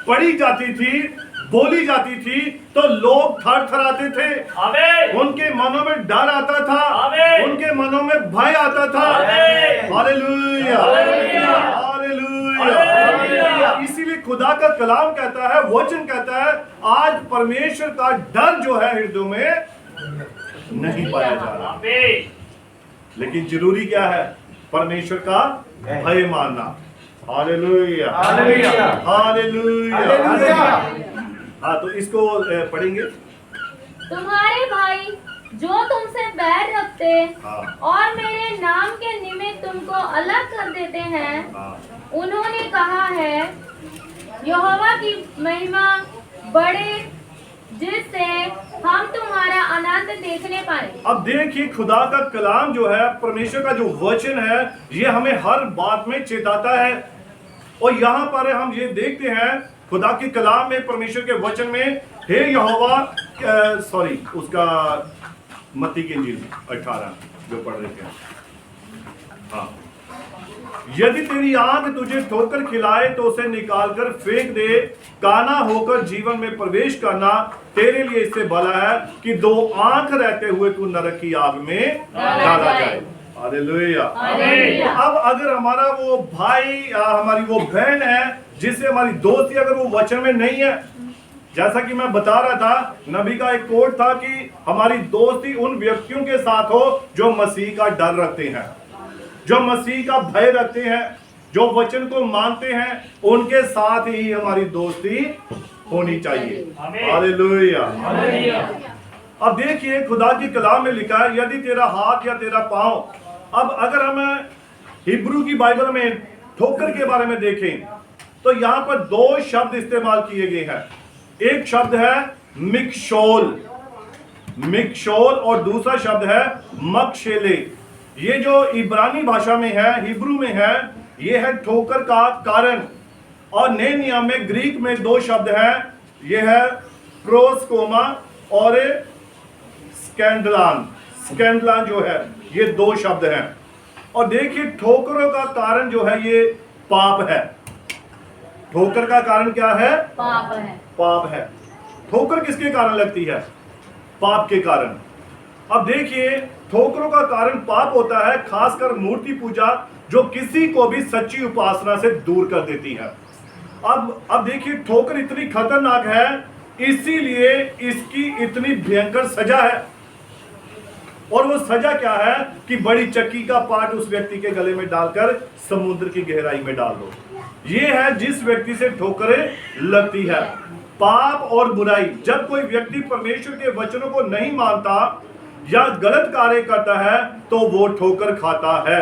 पढ़ी जाती थी, बोली जाती थी, तो लोग थरथराते थे, आमीन। उनके मनों में डर आता था, आमीन। उनके मनों में भय आता था। आमीन। Hallelujah, hallelujah. हालेलुया। हालेलुया। इसीलिए खुदा का कलाम कहता है, वचन कहता है, आज परमेश्वर का डर जो है हृदय में नहीं पाया जा रहा। आमीन। लेकिन जरूरी क्या है? परमेश्वर का भय मानना। Hallelujah, hallelujah. हालेलुया। हालेलुया। हाँ, तो इसको पढ़ेंगे। तुम्हारे भाई जो तुमसे बैर रखते हाँ। और मेरे नाम के निमित्त तुमको अलग कर देते हैं, हाँ, उन्होंने कहा है, यहोवा की महिमा बढ़े, जिससे हम तुम्हारा आनंद देखने पाए। अब देखिए, खुदा का कलाम जो है, परमेश्वर का जो वचन है, ये हमें हर बात में चेताता है। और यहाँ पर हम ये देखते हैं खुदा के कलाम में, परमेश्वर के वचन में, हे यहोवा, सॉरी, उसका मत्ती की इंजील 18 जो पढ़ रहे थे। हाँ, यदि तेरी आंख तुझे ठोकर खिलाए तो उसे निकाल कर फेंक दे, काना होकर जीवन में प्रवेश करना तेरे लिए इससे भला है कि दो आंख रहते हुए तू नरक की आग में डाला जाए। हालेलुया। हालेलुया। अब अगर हमारा वो भाई, हमारी वो बहन है जिससे हमारी दोस्ती अगर वो वचन में नहीं है, जैसा कि मैं बता रहा था, नबी का एक कोट था कि हमारी दोस्ती उन व्यक्तियों के साथ हो जो मसीह का डर रखते हैं, जो मसीह का भय रखते हैं, जो वचन को मानते हैं, उनके साथ ही हमारी दोस्ती होनी चाहिए। हालेलुया। हालेलुया। अब देखिए, खुदा की कलाम में लिखा है, यदि तेरा हाथ या तेरा पांव। अब अगर हम हिब्रू की बाइबल में ठोकर के बारे में देखें, तो यहाँ पर दो शब्द इस्तेमाल किए गए हैं। एक शब्द है मिकशोल, मिकशोल, और दूसरा शब्द है मकशेले। ये जो इब्रानी भाषा में है, हिब्रू में है, ये है ठोकर का कारण। और नए नियम में ग्रीक में दो शब्द हैं, ये है प्रोस्कोमा और स्कैंडलान। स्कैंडलान जो है, ये दो शब्द हैं। और देखिए, ठोकरों का कारण जो है ये पाप है। ठोकर का कारण क्या है? पाप है। पाप है। ठोकर किसके कारण लगती है? पाप के कारण। अब देखिए, ठोकरों का कारण पाप होता है, खासकर मूर्ति पूजा, जो किसी को भी सच्ची उपासना से दूर कर देती है। अब देखिए, ठोकर इतनी खतरनाक है, इसीलिए इसकी इतनी भयंकर सजा है। और वो सजा क्या है कि बड़ी चक्की का पाट उस व्यक्ति के गले में डालकर समुद्र की गहराई में डाल दो। ये है जिस व्यक्ति से ठोकरें लगती है। पाप और बुराई, जब कोई व्यक्ति परमेश्वर के वचनों को नहीं मानता या गलत कार्य करता है, तो वो ठोकर खाता है।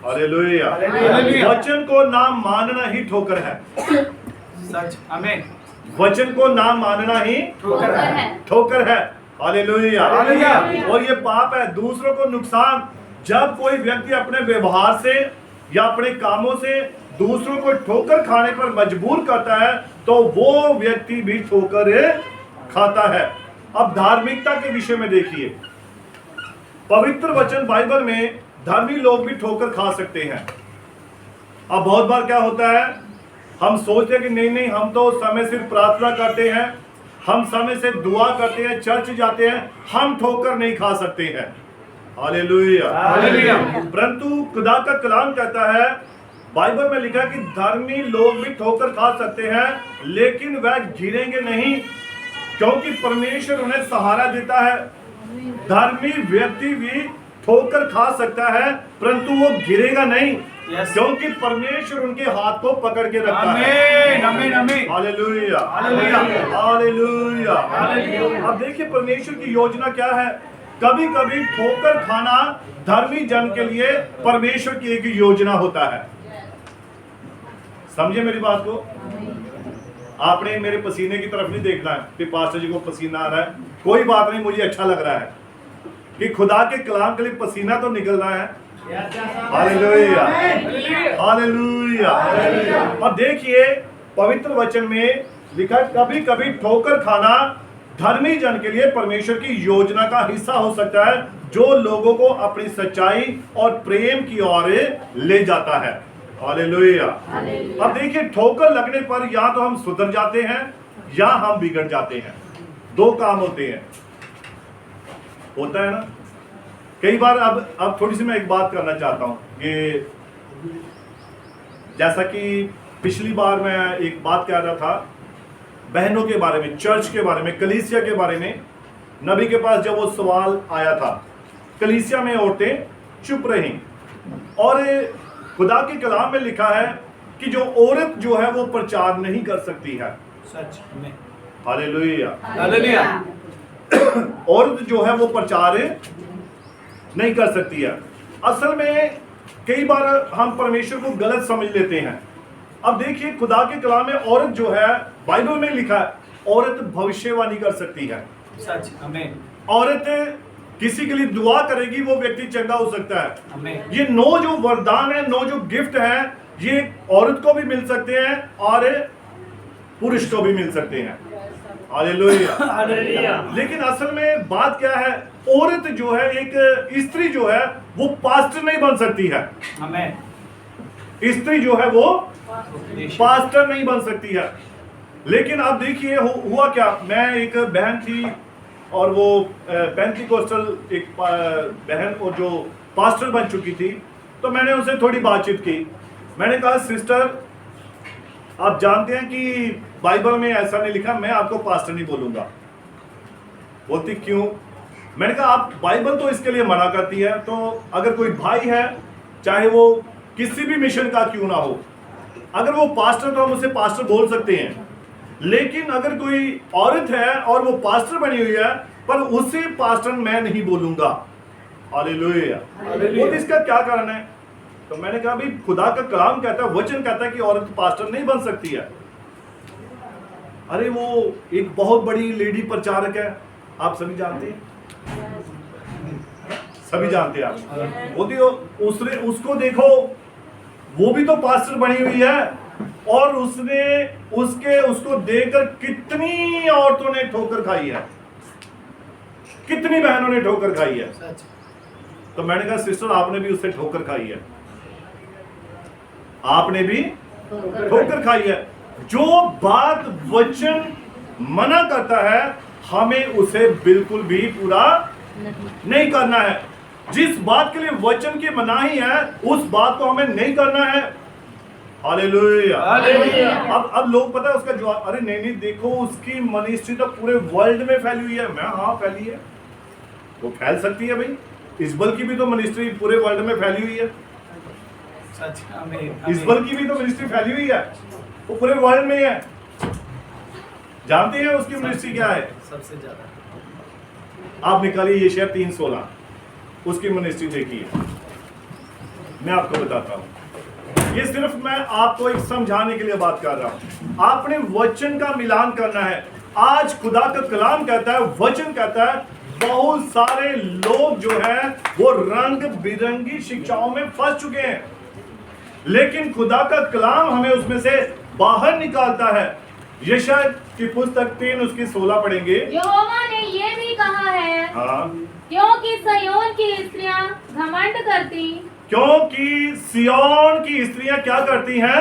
हालेलुया। हालेलुया। वचन को ना मानना ही ठोकर है। सच। आमीन। वचन को ना मानना ही ठोकर है। ठोकर है। हालेलुया। हालेलुया। और ये पाप है, दूसरों को नुकसान। जब कोई व्यक्ति अपने व्यवहार से या अपने कामों से दूसरों को ठोकर खाने पर मजबूर करता है, तो वो व्यक्ति भी ठोकर खाता है। अब धार्मिकता के विषय में देखिए, पवित्र वचन बाइबल में धर्मी लोग भी ठोकर खा सकते हैं। अब बहुत बार क्या होता है, हम सोचते हैं कि नहीं हम तो समय से प्रार्थना करते हैं, हम समय से दुआ करते हैं, चर्च जाते हैं, हम ठोकर नहीं खा सकते हैं। हालेलुया। हालेलुया। परंतु खुदा का कलाम कहता है, बाइबल में लिखा है कि धर्मी लोग भी ठोकर खा सकते हैं, लेकिन वह गिरेंगे नहीं, क्योंकि परमेश्वर उन्हें सहारा देता है। धर्मी व्यक्ति भी ठोकर खा सकता है, परंतु वो गिरेगा नहीं, Yes. क्योंकि परमेश्वर उनके हाथ को पकड़ के रखता है। आमीन आमीन आमीन। Hallelujah hallelujah. हालेलुया। हालेलुया। अब देखिए परमेश्वर की योजना क्या है। कभी कभी ठोकर खाना धर्मी जन के लिए परमेश्वर की एक योजना होता है। समझे मेरी बात को? आपने मेरे पसीने की तरफ नहीं देखना है कि पास्टर जी को पसीना आ रहा है, कोई बात नहीं, मुझे अच्छा लग रहा है कि खुदा के कलाम के लिए पसीना तो निकल रहा है। Hallelujah hallelujah. और देखिए पवित्र वचन में लिखा, कभी कभी ठोकर खाना धर्मी जन के लिए परमेश्वर की योजना का हिस्सा हो सकता है, जो लोगों को अपनी सच्चाई और प्रेम की ओर ले जाता है। हालेलुया। अब देखिए ठोकर लगने पर या तो हम सुधर जाते हैं या हम बिगड़ जाते हैं। दो काम होते हैं, होता है ना कई बार। अब थोड़ी सी मैं एक बात करना चाहता हूं कि जैसा कि पिछली बार मैं एक बात कह रहा था बहनों के बारे में, चर्च के बारे में, कलीसिया के बारे में। नबी के पास जब वो सवाल आया था, कलीसिया में औरतें चुप रहीं, और खुदा के कलाम में लिखा है कि जो औरत जो है वो प्रचार नहीं कर सकती है। सच में। हालेलुया। हालेलुया। औरत जो है वो प्रचार नहीं कर सकती है। असल में कई बार हम परमेश्वर को गलत समझ लेते हैं। अब देखिए खुदा के कलाम में औरत जो है, बाइबल में लिखा है, औरत भविष्यवाणी कर सकती है। सच। आमीन औरत किसी के लिए दुआ करेगी, वो व्यक्ति चंगा हो सकता है। आमीन। ये 9 जो वरदान है, 9 जो गिफ्ट है, ये औरत को भी मिल सकते हैं और पुरुष को भी मिल सकते हैं। हालेलुया। हालेलुया। लेकिन असल में बात क्या है, औरत जो है, एक स्त्री जो है, वो पास्टर नहीं बन सकती है। आमीन। स्त्री जो है वो पास्टर नहीं बन सकती है। लेकिन अब देखिए हुआ क्या, मैं एक बहन थी और वो पेंटिकोस्टल एक बहन, और जो पास्टर बन चुकी थी, तो मैंने उनसे थोड़ी बातचीत की। मैंने कहा सिस्टर, आप जानते हैं कि बाइबल में ऐसा नहीं लिखा, मैं आपको पास्टर नहीं बोलूंगा। बोलती क्यों? मैंने कहा आप, बाइबल तो इसके लिए मना करती है, तो अगर कोई भाई है, चाहे वो किसी भी मिशन का क्यों ना हो, अगर वो पास्टर, तो हम उसे पास्टर बोल सकते हैं। लेकिन अगर कोई औरत है और वो पास्टर बनी हुई है, पर उसे पास्टर मैं नहीं बोलूंगा। हालेलुया। हालेलुया। तो इसका क्या कारण है? तो मैंने कहा भाई खुदा का कलाम कहता है, वचन कहता है कि औरत पास्टर नहीं बन सकती है। अरे वो एक बहुत बड़ी लेडी प्रचारक है, आप सभी जानते हैं, सभी जानते हैं आप। बोलती हो उसको देखो, वो भी तो पास्टर बनी हुई है, और उसको देखकर कितनी औरतों ने ठोकर खाई है, कितनी बहनों ने ठोकर खाई है। सच। तो मैंने कहा सिस्टर, आपने भी उससे ठोकर खाई है, आपने भी ठोकर खाई है। जो बात वचन मना करता है, हमें उसे बिल्कुल भी पूरा नहीं करना है। जिस बात के लिए वचन की मनाही है, उस बात को हमें नहीं करना है। हालेलुया। हालेलुया। अब लोग पता है उसका जवाब, अरे नहीं देखो उसकी मिनिस्ट्री तो पूरे वर्ल्ड में फैली हुई है। मैं हाँ फैली है, वो फैल सकती है भाई। इस्बल की भी तो मिनिस्ट्री पूरे वर्ल्ड में फैली हुई है। सच। आमीन। इस्बल की भी तो मिनिस्ट्री फैली हुई है, वो पूरे वर्ल्ड में है। जानते हैं उसकी मिनिस्ट्री क्या है? सबसे ज्यादा। आप निकालिए यशायाह 3:16, उसकी मिनिस्ट्री देखिए। मैं आपको बताता हूं, ये सिर्फ मैं आपको एक समझाने के लिए बात कर रहा हूं। आपने वचन का मिलान करना है। आज खुदा का कलाम कहता है, वचन कहता है, बहुत सारे लोग जो हैं वो रंग बिरंगी शिक्षाओं में फंस चुके हैं, लेकिन खुदा का कलाम हमें उसमें से बाहर निकालता है। यशायाह की पुस्तक 3 उसकी 16 पढ़ेंगे। यहोवा ने ये भी कहा है, हाँ, क्योंकि सिय्योन की स्त्रियां घमंड करती क्योंकि सिय्योन की स्त्रियां क्या करती हैं?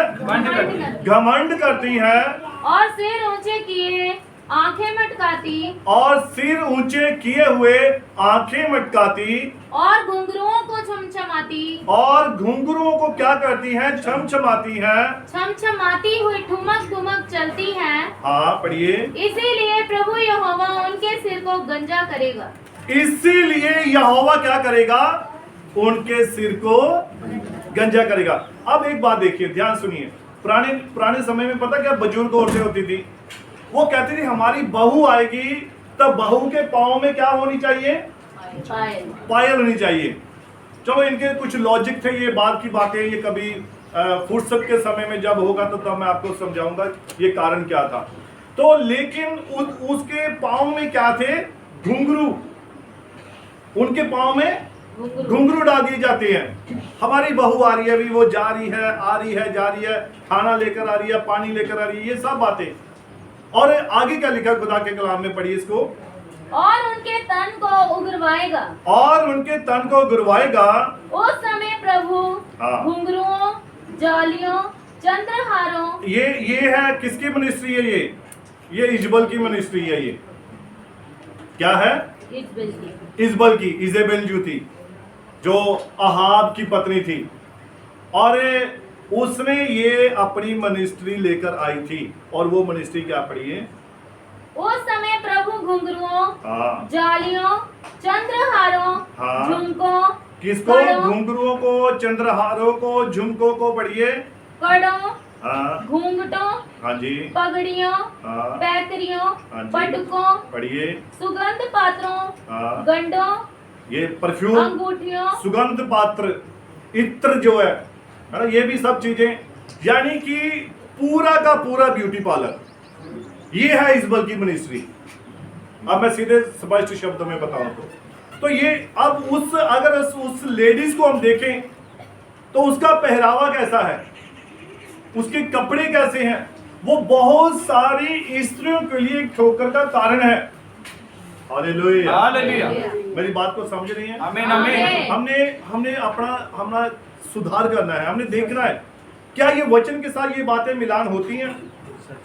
घमंड करती हैं और सिर ऊंचे किए आंखें मटकाती और सिर ऊंचे किए हुए आंखें मटकाती और घुंघरुओं को छमछमाती और घुंघरुओं को क्या करती हैं? छमछमाती हैं। छमछमाती हुई ठुमक ठुमक चलती हैं। हाँ, पढ़िए। इसीलिए प्रभु यहोवा उनके सिर को गंजा करेगा। इसीलिए यहोवा क्या करेगा? उनके सिर को गंजा करेगा। अब एक बात देखिए, ध्यान सुनिए। पुराने समय में पता क्या बुजुर्ग औरतें होती थी, वो कहती थी हमारी बहू आएगी तब बहू के पाँव में क्या होनी चाहिए? पायल होनी चाहिए। चलो, इनके कुछ लॉजिक थे, ये बात की बातें, ये कभी फुर्सत के समय में जब होगा तो तब मैं आपको समझाऊंगा ये कारण क्या था। तो लेकिन उसके पाँव में क्या थे? घुंघरू। उनके पाँव में घुंघरू डाल दिए जाते हैं। हमारी बहू आ रही है, अभी वो जा रही है, आ रही है, जा रही है, खाना लेकर आ रही है, पानी लेकर आ रही है, ये सब बातें। और आगे क्या लिखा खुदा के कलाम में, पढ़िए इसको। और उनके तन को उगरवाएगा। और उनके तन को गुरवाएगा। उस समय प्रभु हाँ। घुंघरुओं, जालियों, चंद्रहारों। ये है किसकी मिनिस्ट्री है? ये इजबल की मिनिस्ट्री है। ये क्या है? इजबल की, इजेबेल जो थी, जो अहाब की पत्नी थी, और उसने ये अपनी मिनिस्ट्री लेकर आई थी। और वो मिनिस्ट्री क्या पढ़िए? उस समय प्रभु घुंघरुओं, हाँ, जालियों, चंद्रहारों, हाँ। झुमकों, किसको? कड़ों, घुंघरुओं को, चंद्रहारों को, झुमकों को पढ़िए। कड़ों, हाँ, घूंघटों, हाँ जी, पगड़ियों, हाँ, पैतरियों, हाँ जी। पटकों, पढ़िए। सुगंध पात्रों, हाँ, गंडों, ये परफ्यूम, अंगूठियों, सुगंध पात्र, इत्र जो है ना, ये भी सब चीजें, यानी कि पूरा का पूरा ब्यूटी पार्लर, ये है इजबल की मिनिस्ट्री। अब मैं सीधे स्पष्ट शब्दों में बताऊं तो ये अब अगर उस लेडीज को हम देखें तो उसका पहरावा कैसा है, उसके कपड़े कैसे हैं, वो बहुत सारी स्त्रियों के लिए एक ठोकर का कारण है। Hallelujah, hallelujah. मेरी बात को समझ रही हैं? आमीन, आमीन। हमने अपना सुधार करना है, हमने देखना है क्या ये वचन के साथ ये बातें मिलान होती हैं।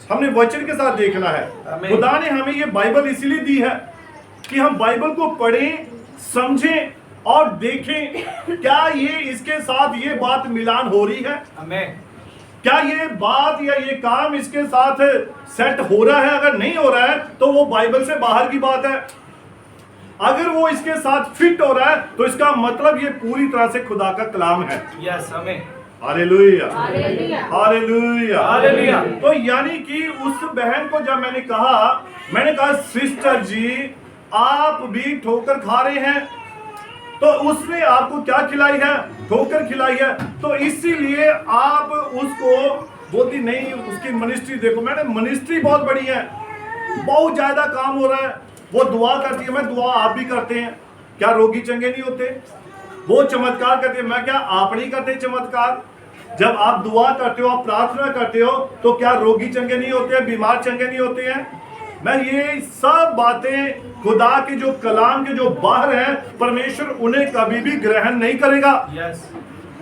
हमने वचन के साथ देखना है। आमीन। खुदा ने हमें ये बाइबल इसीलिए दी है कि हम बाइबल को पढ़ें, समझें और देखें क्या ये इसके साथ ये बात मिलान हो रही है, आमीन। क्या ये बात या ये काम इसके साथ सेट हो रहा है। अगर नहीं हो रहा है तो वो बाइबल से बाहर की बात है। अगर वो इसके साथ फिट हो रहा है तो इसका मतलब ये पूरी तरह से खुदा का कलाम है। यस, आमीन। Hallelujah, hallelujah. Hallelujah, hallelujah. तो यानी कि उस बहन को जब मैंने कहा सिस्टर जी आप भी ठोकर खा रहे हैं, तो उसने आपको क्या खिलाई है? ठोकर खिलाई है। तो इसीलिए आप उसको बोलती नहीं, उसकी मिनिस्ट्री देखो। मैंने मिनिस्ट्री बहुत बड़ी है, बहुत ज्यादा काम हो रहा है। वो दुआ करती है, मैं दुआ आप भी करते हैं, क्या रोगी चंगे नहीं होते? वो चमत्कार करते हैं, मैं क्या आप नहीं करते चमत्कार? जब आप दुआ करते हो, आप प्रार्थना करते हो, तो क्या रोगी चंगे नहीं होते हैं, बीमार चंगे नहीं होते हैं? मैं ये सब बातें खुदा के जो कलाम के जो बाहर हैं, परमेश्वर उन्हें कभी भी ग्रहण नहीं करेगा। Yes,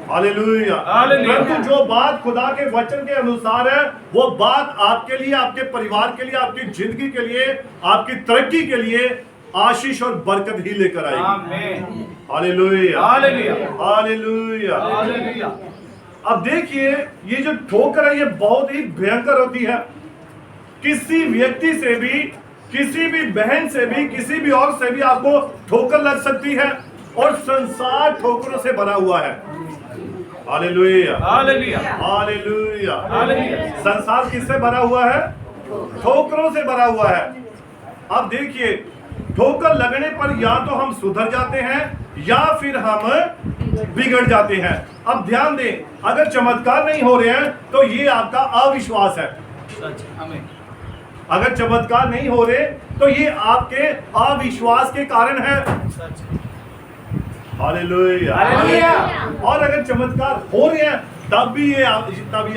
hallelujah, hallelujah. परंतु जो बात खुदा के वचन के अनुसार है, वो बात आपके लिए, आपके परिवार के लिए, आपकी जिंदगी के लिए, आपकी तरक्की के लिए आशीष और बरकत ही लेकर आएगी। आमीन। Hallelujah, hallelujah. हालेलुया। हालेलुया। अब देखिए, ये जो ठोकर है ये बहुत ही भयंकर होती है। किसी व्यक्ति से भी, किसी भी बहन से भी, किसी भी और से भी आपको ठोकर लग सकती है, और संसार ठोकरों से भरा हुआ है। Hallelujah, hallelujah. हालेलुया। हालेलुया। संसार किससे भरा हुआ है? ठोकरों से भरा हुआ है। अब देखिए, ठोकर लगने पर या तो हम सुधर जाते हैं या फिर हम बिगड़ जाते हैं। अब ध्यान दें, अगर चमत्कार नहीं हो रहे हैं तो ये आपका अविश्वास है। सच, आमीन। अगर चमत्कार नहीं हो रहे तो ये आपके अविश्वास के कारण है। सच। Hallelujah, hallelujah. और अगर चमत्कार हो रहे हैं तब भी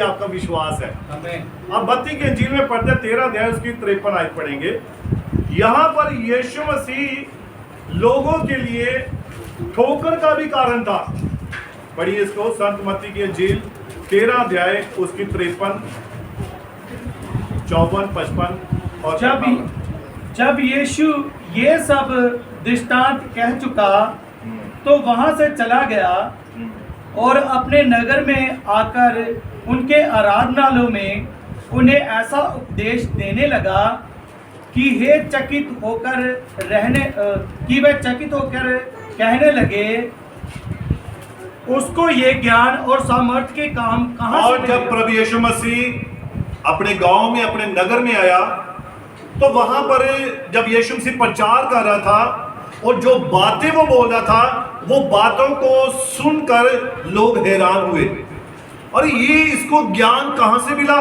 आपका विश्वास है। आमीन। अब मत्ती के इंजील में पढ़ते 13 अध्याय उसकी 53 आयत पढ़ेंगे। यहाँ पर यीशु मसीह लोगों के लिए ठोकर का भी कारण था। पढ़िए इसको, संत मत्ती की इंजील 13 अध्याय उसकी 53, 54, 55 और जब यीशु ये सब दृष्टांत कह चुका तो वहां से चला गया और अपने नगर में आकर उनके आराधनालयों में उन्हें ऐसा उपदेश देने लगा कि वे चकित होकर कहने लगे, उसको ये ज्ञान और सामर्थ्य के काम कहां और से जब मिले? प्रभु यीशु मसीह अपने गांव में, अपने नगर में आया तो वहां पर जब यीशु मसीह प्रचार कर रहा था और जो बातें वो बोल रहा था, वो बातों को सुनकर लोग हैरान हुए। और ये इसको ज्ञान कहां से मिला,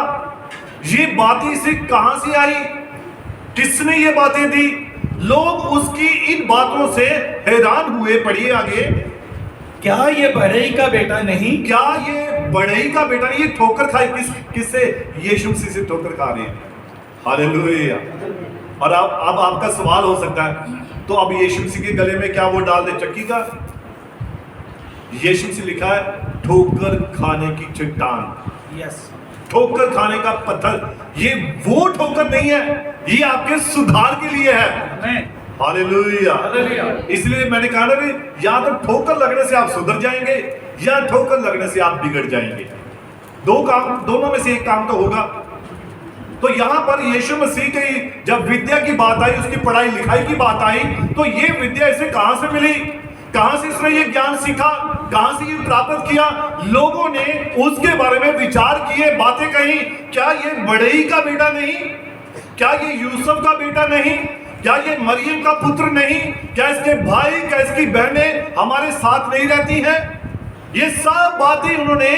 ये बातें इसे कहां से आई, किसने ये बातें दी? लोग उसकी इन बातों से हैरान हुए। पढ़िए आगे, क्या ये बढ़ई का बेटा नहीं? क्या ये बढ़ई का बेटा नहीं? ये ठोकर खाए किससे? यीशु मसीह से ठोकर खा रहे हैं। हालेलुया। और अब आपका सवाल हो सकता है, तो अब यीशु मसीह के गले में क्या वो डाल दे चक्की का? यीशु मसीह लिखा है ठोकर खाने की चट्टान, यस, ठोकर खाने का पत्थर। ये वो ठोकर नहीं है, ये आपके सुधार के लिए है। आमीन। हालेलुया। हालेलुया। इसलिए मैंने कहा ना भी, या तो ठोकर लगने से आप सुधर जाएंगे या ठोकर लगने से आप बिगड़ जाएंगे। दो काम, दोनों में से एक काम तो होगा। तो यहां पर यीशु मसीह की जब विद्या की बात आई, उसकी पढ़ाई लिखाई की बात आई, तो ये विद्या इसे कहां से मिली, कहां से इसने ये ज्ञान सीखा, कहां से ये प्राप्त किया? लोगों ने उसके बारे में विचार किए, बातें कही। क्या ये बढ़ई का बेटा नहीं? क्या ये यूसुफ का बेटा नहीं? क्या ये मरियम का पुत्र नहीं? क्या इसके भाई, क्या इसकी बहनें हमारे साथ नहीं रहती हैं? ये सब बातें उन्होंने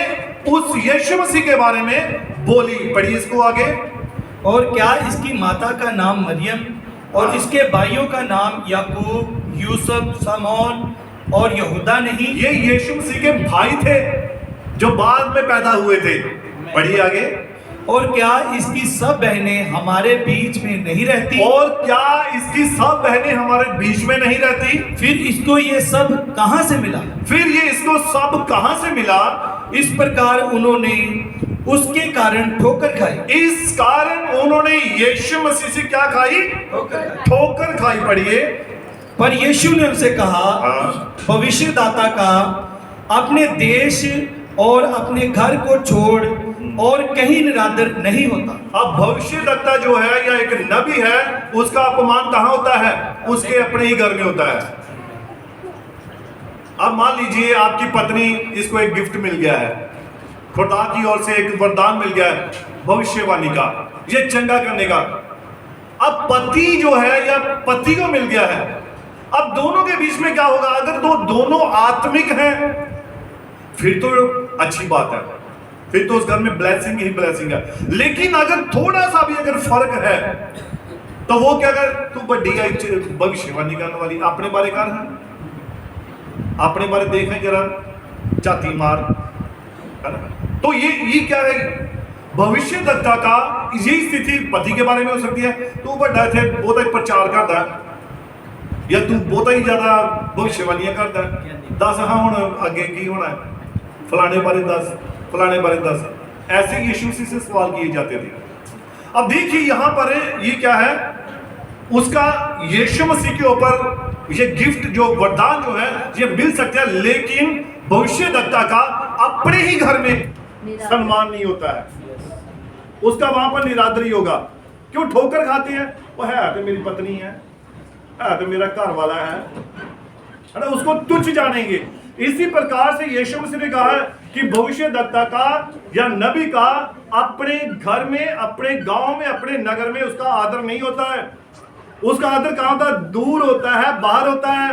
उस यीशु मसीह के बारे में बोली। पढ़िए इसको आगे। और क्या इसकी माता का नाम मरियम और इसके भाइयों का नाम याकूब, यूसुफ, शमौन और यहूदा नहीं? ये यीशु मसीह के भाई थे जो बाद में पैदा हुए थे। पढ़िए आगे। और क्या इसकी सब बहनें हमारे बीच में नहीं रहती? और क्या इसकी सब बहनें हमारे बीच में नहीं रहती? फिर इसको ये सब कहां से मिला? फिर ये इसको सब कहां से मिला? इस प्रकार उन्होंने उसके कारण ठोकर खाई। इस कारण उन्होंने यीशु मसीह से क्या खाई? ठोकर खाई। पढ़िए। पर यीशु ने उनसे कहा, हाँ। भविष्यदाता का अपने देश और अपने घर को छोड़ और कहीं निरादर नहीं होता। अब भविष्यद्वक्ता जो है या एक नबी है, उसका अपमान कहां होता है? उसके अपने ही घर में होता है। अब मान लीजिए आपकी पत्नी, इसको एक गिफ्ट मिल गया है, खुदा की ओर से एक वरदान मिल गया है भविष्यवाणी का, ये चंगा करने का। अब पति जो है या पति को मिल गया है, अब दोनों के बीच में क्या होगा? अगर दोनों आत्मिक हैं फिर तो अच्छी बात है, फिर तो उस घर में ब्लेसिंग ही ब्लेसिंग है। लेकिन अगर थोड़ा सा भी अगर फर्क है तो वो क्या कर, तू बड़ी भविष्यवाणी करने वाली, अपने बारे कर है, अपने बारे देख जरा, जाती मार, है ना? तो ये क्या है? भविष्यद्वक्ता का ये स्थिति पति के बारे में हो सकती है। तू बड़ा थे बहुत ही प्रचार करता है, या तू बहुत ही ज्यादा भविष्यवाणियां करता है, दस हाँ हुण अगे की होना है, फलाने बारे दस, फलाने बारे दस। ऐसे यीशु मसीह से सवाल किए जाते थे। अब देखिए यहां पर ये क्या है, उसका यीशु मसीह के ऊपर ये गिफ्ट जो वरदान जो है ये मिल सकता है, लेकिन भविष्यद्वक्ता का अपने ही घर में सम्मान नहीं होता है, उसका वहां पर निरादरी होगा। क्यों? ठोकर खाते हैं, वो है तो मेरी पत्नी है तो मेरा घर वाला है ना, उसको तुच्छ जानेंगे। इसी प्रकार से यीशु मसीह ने कहा है कि भविष्यद्वक्ता का या नबी का अपने घर में, अपने गांव में, अपने नगर में उसका आदर नहीं होता है। उसका आदर कहां होता है? दूर होता है, बाहर होता है,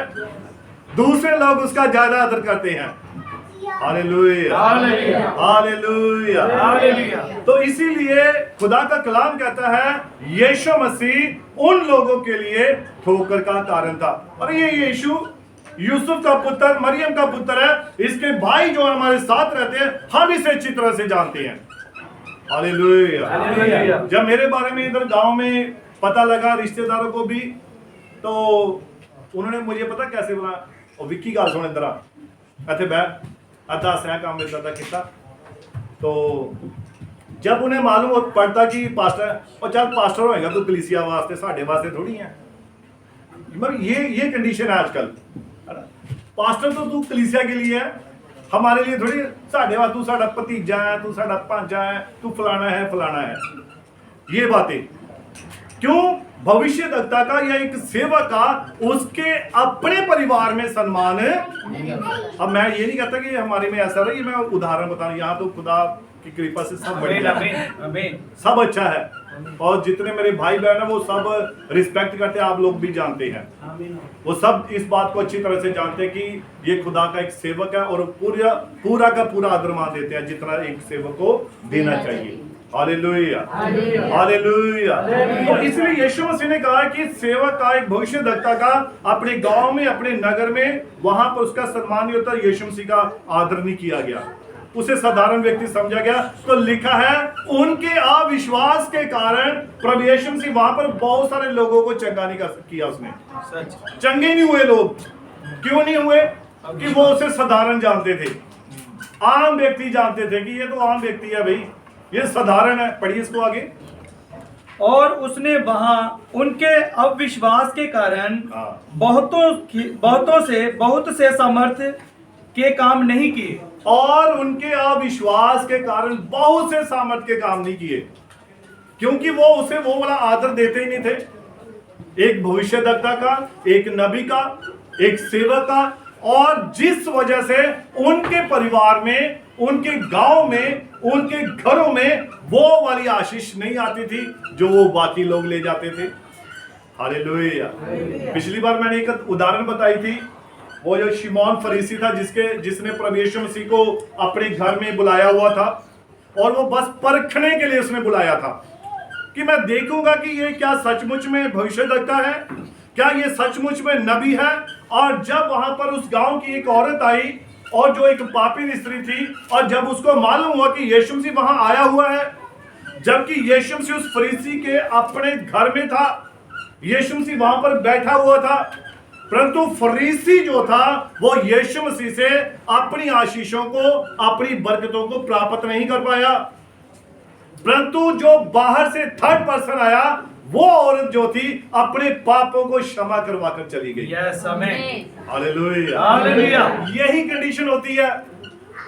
दूसरे लोग उसका ज्यादा आदर करते हैं। Hallelujah, hallelujah, hallelujah. तो इसीलिए खुदा का कलाम कहता है यीशु मसीह उन लोगों के लिए ठोकर का कारण था। और ये यीशु यूसुफ का पुत्र, मरियम का पुत्र है। इसके भाई जो हमारे साथ रहते हैं, हम इसे अच्छी तरह से जानते हैं। हालेलुया। जब मेरे बारे में इधर गांव में पता लगा रिश्तेदारों को भी, तो उन्होंने मुझे पता कैसे बोला, और विक्की गल सुन इधर आ, इत्थे बह अद्धा सह काम इदा दा किता। तो जब उन्हें मालूम हो पड़ता कि पास्टर, और चल पास्टर होएगा तू कलीसिया वास्ते, साढ़े वास्ते थोड़ी है। मतलब ये कंडीशन है आजकल, है ना? पास्टर तो तू कलीसिया के लिए है, हमारे लिए थोड़ी। साढ़े वास्ते तू साड़ा भतीजा है, तू साड़ा भांजा है, तू फलाना है फलाना है, ये बातें क्यों? भविष्यद्वक्ता का या एक सेवक का उसके अपने परिवार में सम्मान है। अब मैं ये नहीं कहता कि हमारे में ऐसा रही, मैं उदाहरण बता रहा हूं, यहाँ तो खुदा की कृपा से सब बढ़िया है, सब अच्छा है, और जितने मेरे भाई बहन है वो सब रिस्पेक्ट करते हैं, आप लोग भी जानते हैं, वो सब इस बात को अच्छी तरह से जानते हैं कि ये खुदा का एक सेवक है, और पूरा का पूरा आदर मान देते हैं जितना एक सेवक को देना चाहिए। Hallelujah, hallelujah. तो इसलिए यीशु मसीह ने कहा कि सेवक का, एक भविष्यद्वक्ता का अपने गांव में, अपने नगर में, वहां पर उसका सम्मान नहीं होता, यीशु मसीह का आदर नहीं किया गया, उसे साधारण व्यक्ति समझा गया। तो लिखा है उनके अविश्वास के कारण प्रभु यीशु मसीह वहां पर बहुत सारे लोगों को चंगा नहीं किया उसने, चंगे नहीं हुए लोग। क्यों नहीं हुए? कि वो उसे साधारण जानते थे, आम व्यक्ति जानते थे कि ये तो आम व्यक्ति है भाई, ये साधारण है। पढ़िए इसको आगे। और उसने वहां उनके अविश्वास के कारण बहुत से सामर्थ्य के काम नहीं किए, और उनके अविश्वास के कारण बहुत से सामर्थ के काम नहीं किए, क्योंकि वो उसे वो वाला आदर देते ही नहीं थे, एक भविष्यद्वक्ता का, एक नबी का, एक सेवक का। और जिस वजह से उनके परिवार में, उनके गांव में, उनके घरों में वो वाली आशीष नहीं आती थी जो वो बाकी लोग ले जाते थे। हालेलुया। पिछली बार मैंने एक उदाहरण बताई थी, वो जो शिमोन फरीसी था जिसने प्रभु यीशु मसीह को अपने घर में बुलाया हुआ था, और वो बस परखने के लिए उसने बुलाया था कि मैं देखूंगा कि ये क्या सचमुच में भविष्यद्वक्ता है, क्या ये सचमुच में नबी है। और जब वहां पर उस गांव की एक औरत आई, और जो एक पापी स्त्री थी, और जब उसको मालूम हुआ कि यीशु मसीह वहां आया हुआ है, जबकि यीशु मसीह उस फरीसी के अपने घर में था, यीशु मसीह वहां पर बैठा हुआ था, परंतु फरीसी जो था वो यीशु मसीह से अपनी आशीषों को, अपनी बरकतों को प्राप्त नहीं कर पाया। परंतु जो बाहर से थर्ड पर्सन आया, वो औरत जो थी अपने पापों को क्षमा करवा कर चली गई। यस, आमीन, हालेलुया, हालेलुया। यही कंडीशन होती है।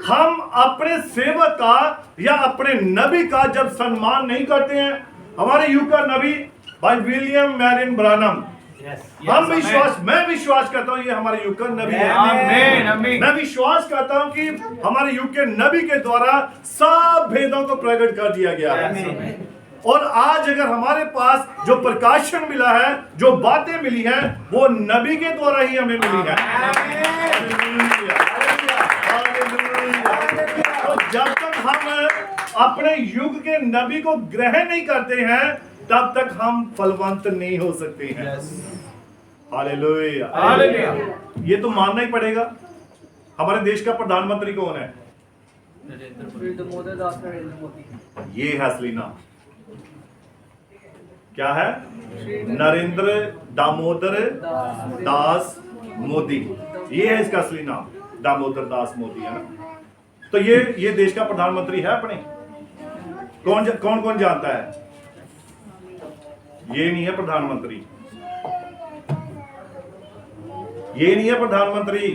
हम अपने सेवक का या अपने नबी का जब सम्मान नहीं करते हैं, हमारे युग का नबी भाई विलियम मैरिन ब्रानम, मैं विश्वास करता हूँ ये हमारे युग का नबी है। आमीन, आमीन। मैं विश्वास करता हूँ कि हमारे युग के नबी के द्वारा सब भेदों को प्रकट कर दिया गया है। और आज अगर हमारे पास जो प्रकाशन मिला है, जो बातें मिली हैं, वो नबी के द्वारा ही हमें मिली है। तो जब तक हम अपने युग के नबी को ग्रहण नहीं करते हैं, तब तक हम फलवंत नहीं हो सकते हैं। Hallelujah, hallelujah. ये तो मानना ही पड़ेगा। हमारे देश का प्रधानमंत्री कौन है? ये है असली नाम। क्या है? नरेंद्र दामोदर दास मोदी, ये है इसका असली नाम, दामोदर दास मोदी, है ना। तो ये देश का प्रधानमंत्री है अपने। कौन जानता है? ये नहीं है प्रधानमंत्री, ये नहीं है प्रधानमंत्री।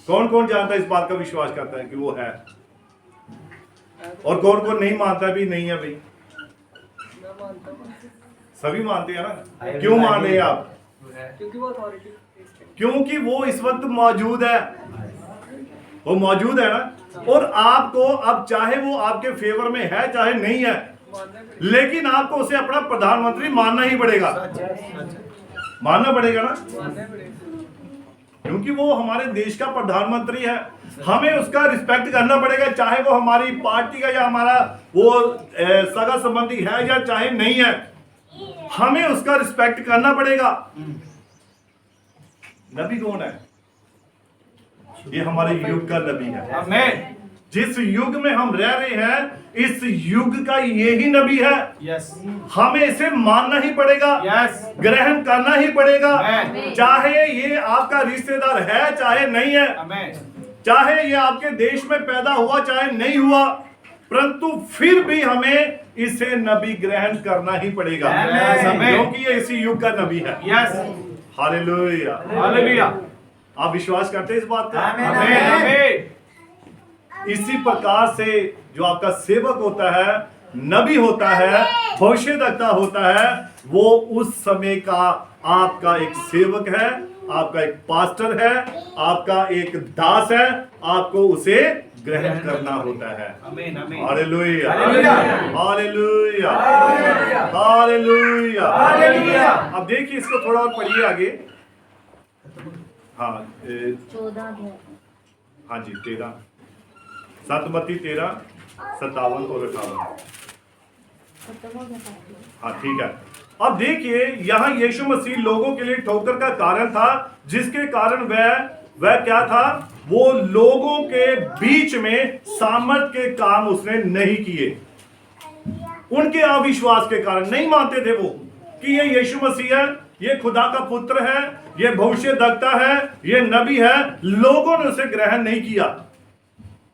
कौन जानता है, इस बात का विश्वास करता है कि वो है, और कौन नहीं मानता भी नहीं है भाई? सभी मानते हैं ना। क्यों मान रहे हैं आप? क्योंकि वो इस वक्त मौजूद है, वो मौजूद है ना। और आपको अब चाहे वो आपके फेवर में है चाहे नहीं है, लेकिन आपको उसे अपना प्रधानमंत्री मानना ही पड़ेगा, मानना पड़ेगा ना, क्योंकि वो हमारे देश का प्रधानमंत्री है। हमें उसका रिस्पेक्ट करना पड़ेगा, चाहे वो हमारी पार्टी का या हमारा वो सगा संबंधी है या चाहे नहीं है, हमें उसका रिस्पेक्ट करना पड़ेगा। नबी कौन है? ये हमारे युग का नबी है। जिस युग में हम रह रहे हैं, इस युग का यही नबी है। यस हमें इसे मानना ही पड़ेगा, यस ग्रहण करना ही पड़ेगा, आमीन। चाहे ये आपका रिश्तेदार है चाहे नहीं है, आमीन चाहे ये आपके देश में पैदा हुआ चाहे नहीं हुआ, परंतु फिर भी हमें इसे नबी ग्रहण करना ही पड़ेगा, आमीन। क्योंकि ये इसी युग का नबी है। Yes hallelujah. हालेलुया आप विश्वास करते हैं इस बात का? आमीन आमीन इसी प्रकार से जो आपका सेवक होता है, नबी होता है, भविष्यद्वक्ता होता है, वो उस समय का आपका एक सेवक है, आपका एक पास्टर है, आपका एक दास है, आपको उसे ग्रहण करना होता है। आमीन आमीन hallelujah hallelujah hallelujah hallelujah hallelujah. Hallelujah. अब देखिए इसको थोड़ा और पढ़िए आगे। हाँ हाँ जी 13 सतमती 13 57 और 58। हाँ ठीक है। अब देखिए यहाँ यीशु मसीह लोगों के लिए ठोकर का कारण था, जिसके कारण वह क्या था, वो लोगों के बीच में सामर्थ के काम उसने नहीं किए। उनके अविश्वास के कारण नहीं मानते थे वो कि ये यीशु मसीह है, ये खुदा का पुत्र है, ये भविष्यद्वक्ता है, ये नबी है। लोगों ने उसे ग्रहण नहीं किया।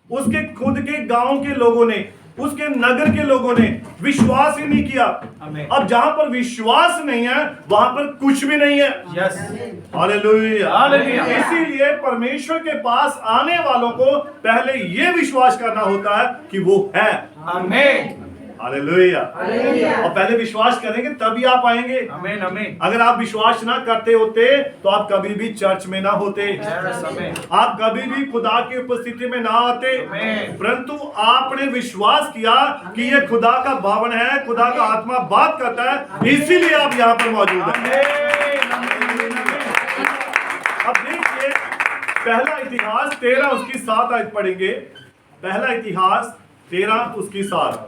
उसके खुद के गांव के लोगों ने, उसके नगर के लोगों ने विश्वास ही नहीं किया। आमीन। अब जहां पर विश्वास नहीं है वहां पर कुछ भी नहीं है। Yes hallelujah hallelujah. इसीलिए परमेश्वर के पास आने वालों को पहले ये विश्वास करना होता है कि वो है। आमीन हालेलुया और पहले विश्वास करेंगे तभी आप आएंगे। आमीन आमीन अगर आप विश्वास ना करते होते तो आप कभी भी चर्च में ना होते, यस आमीन आप कभी भी खुदा की उपस्थिति में ना आते, आमीन। परंतु आपने विश्वास किया कि ये खुदा का भवन है, खुदा का आत्मा बात करता है, इसीलिए आप यहाँ पर मौजूद हैं। अब देखिए पहला इतिहास 13 उसकी 7 आयत पढ़ेंगे। पहला इतिहास 13 उसकी 7।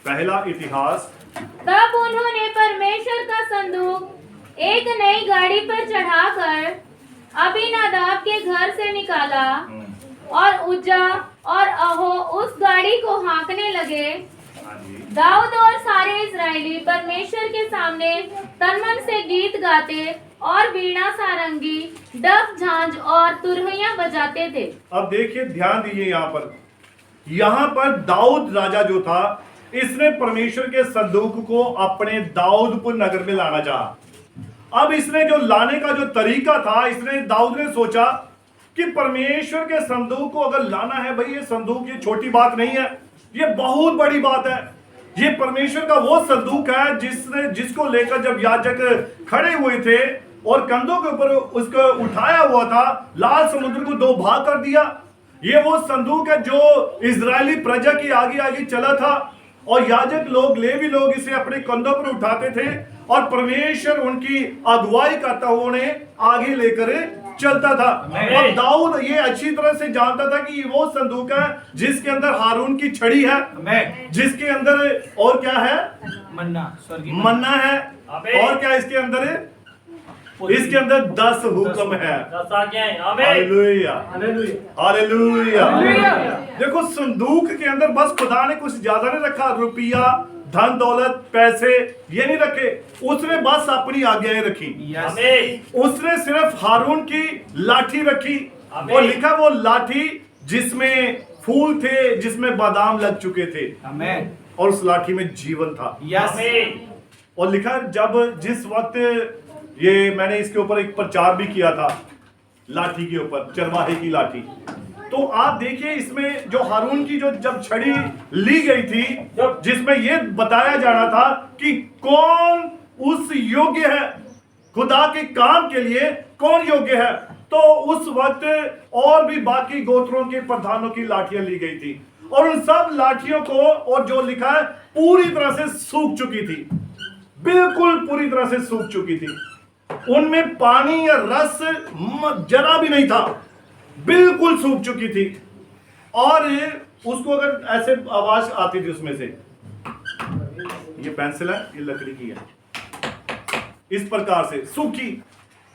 पहला इतिहास। तब उन्होंने परमेश्वर का संदूक एक नई गाड़ी पर चढ़ाकर अबीनादाब के घर से निकाला और उज्जा और अहो उस गाड़ी को हाँकने लगे। दाऊद और सारे इस्राएली परमेश्वर के सामने तनमन से गीत गाते और वीणा सारंगी डफ झांझ और तुरहियां बजाते थे। अब देखिए ध्यान दीजिए यहाँ पर दाऊद राजा जो था, इसने परमेश्वर के संदूक को अपने दाऊदपुर नगर में लाना चाहा। अब इसने जो लाने का जो तरीका था, इसने दाऊद ने सोचा कि परमेश्वर के संदूक को अगर लाना है, भाई ये संदूक ये छोटी बात नहीं है, ये बहुत बड़ी बात है। ये परमेश्वर का वो संदूक है जिसको लेकर जब याजक खड़े हुए थे और कंधों के ऊपर उसको उठाया हुआ था, लाल समुद्र को 2 भाग कर दिया। ये वो संदूक है जो इजरायली प्रजा की आगे आगे चला था और याजक लोग, लेवी लोग इसे अपने कंधों पर उठाते थे और परमेश्वर उनकी अगुवाई करता हुआ उन्हें आगे लेकर चलता था। और दाऊद ये अच्छी तरह से जानता था कि ये वो संदूक है जिसके अंदर हारून की छड़ी है, जिसके अंदर और क्या है, मन्ना है, और क्या इसके अंदर है, इसके अंदर 10 हुक्म है। Hallelujah hallelujah. देखो संदूक के अंदर बस खुदा ने कुछ ज्यादा नहीं रखा, रुपया, धन दौलत, पैसे ये नहीं रखे, उसने बस अपनी आज्ञाएं रखी। उसने सिर्फ हारून की लाठी रखी और लिखा वो लाठी जिसमें फूल थे, जिसमें बादाम लग चुके थे, और उस लाठी में जीवन था। और लिखा जब जिस वक्त ये मैंने इसके ऊपर एक प्रचार भी किया था, लाठी के ऊपर, चरवाहे की लाठी, तो आप देखिए इसमें जो हारून की जो जब छड़ी ली गई थी, जिसमें ये बताया जाना था कि कौन उस योग्य है, खुदा के काम के लिए कौन योग्य है, तो उस वक्त और भी बाकी गोत्रों के प्रधानों की लाठियां ली गई थी और उन सब लाठियों को, और जो लिखा है, पूरी तरह से सूख चुकी थी, बिल्कुल पूरी तरह से सूख चुकी थी। उनमें पानी या रस जरा भी नहीं था, बिल्कुल सूख चुकी थी। और उसको अगर ऐसे आवाज आती थी उसमें से, ये पेंसिल है, ये लकड़ी की है, इस प्रकार से सूखी,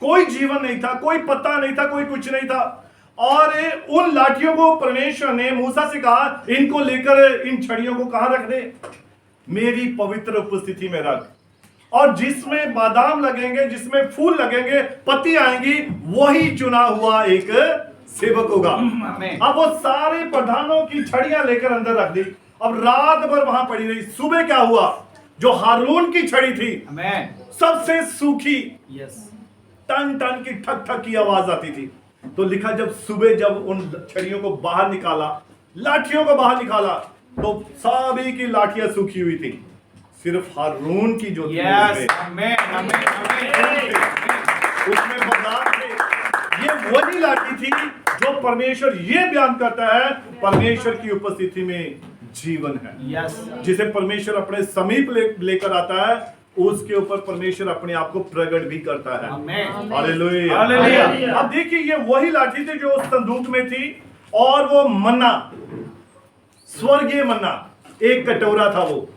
कोई जीवन नहीं था, कोई पत्ता नहीं था, कोई कुछ नहीं था। और उन लाठियों को परमेश्वर ने मूसा से कहा, इनको लेकर इन छड़ियों को कहां रख दे? मेरी पवित्र उपस्थिति में रख। और जिसमें बादाम लगेंगे, जिसमें फूल लगेंगे, पत्ती आएंगी, वही चुना हुआ एक सेवक होगा। अब वो सारे प्रधानों की छड़ियां लेकर अंदर रख दी। अब रात भर वहां पड़ी रही। सुबह क्या हुआ? जो हारून की छड़ी थी, सबसे सूखी, टन टन की ठक ठक की आवाज आती थी। तो लिखा, जब सुबह जब उन छड़ियों को बाहर निकाला, लाठियों को बाहर निकाला, तो सभी की लाठियां सूखी हुई थी, सिर्फ हारून की जो थी उसमें बादाम थे। ये वही लाठी थी जो परमेश्वर ये बयान करता है, परमेश्वर की उपस्थिति में जीवन है। जिसे परमेश्वर अपने समीप लेकर आता है, उसके ऊपर परमेश्वर अपने आप को प्रकट भी करता है। हालेलुया। अब देखिए, ये वही लाठी थी जो उस संदूक में थी, और वो मन्ना, स्वर्गीय मन्ना, एक कटोरा था वो।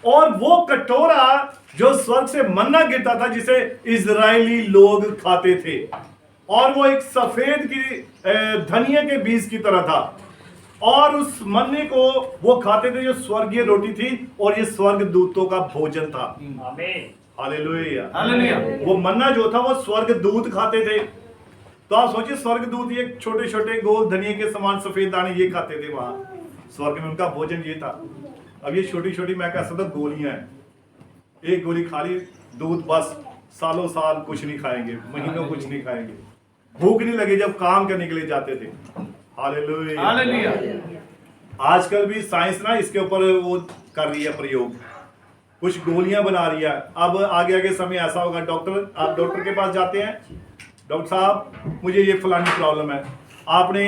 और वो कटोरा जो स्वर्ग से मन्ना गिरता था, जिसे इजरायली लोग खाते थे, और वो एक सफेद की धनिया के बीज की तरह था। और उस मन्ने को वो खाते थे, जो स्वर्गीय रोटी थी, और ये स्वर्ग दूतों का भोजन था। हालेलुया। वो मन्ना जो था वो स्वर्ग दूत खाते थे। तो आप सोचिए, स्वर्ग दूत ये छोटे छोटे गोल धनिया के समान सफेद दाने ये खाते थे वहां स्वर्ग में, उनका भोजन ये था। अब ये छोटी छोटी, मैं कह सकता हूं, गोलियां हैं। एक गोली खा ली, दूध, बस सालों साल कुछ नहीं खाएंगे, महीनों कुछ नहीं खाएंगे, भूख नहीं लगी जब काम करने के लिए जाते थे। हालेलुया। आजकल भी साइंस ना इसके ऊपर वो कर रही है प्रयोग, कुछ गोलियां बना रही है। अब आगे आगे समय ऐसा होगा, आप डॉक्टर के पास जाते हैं, डॉक्टर साहब मुझे ये फलानी प्रॉब्लम है, आपने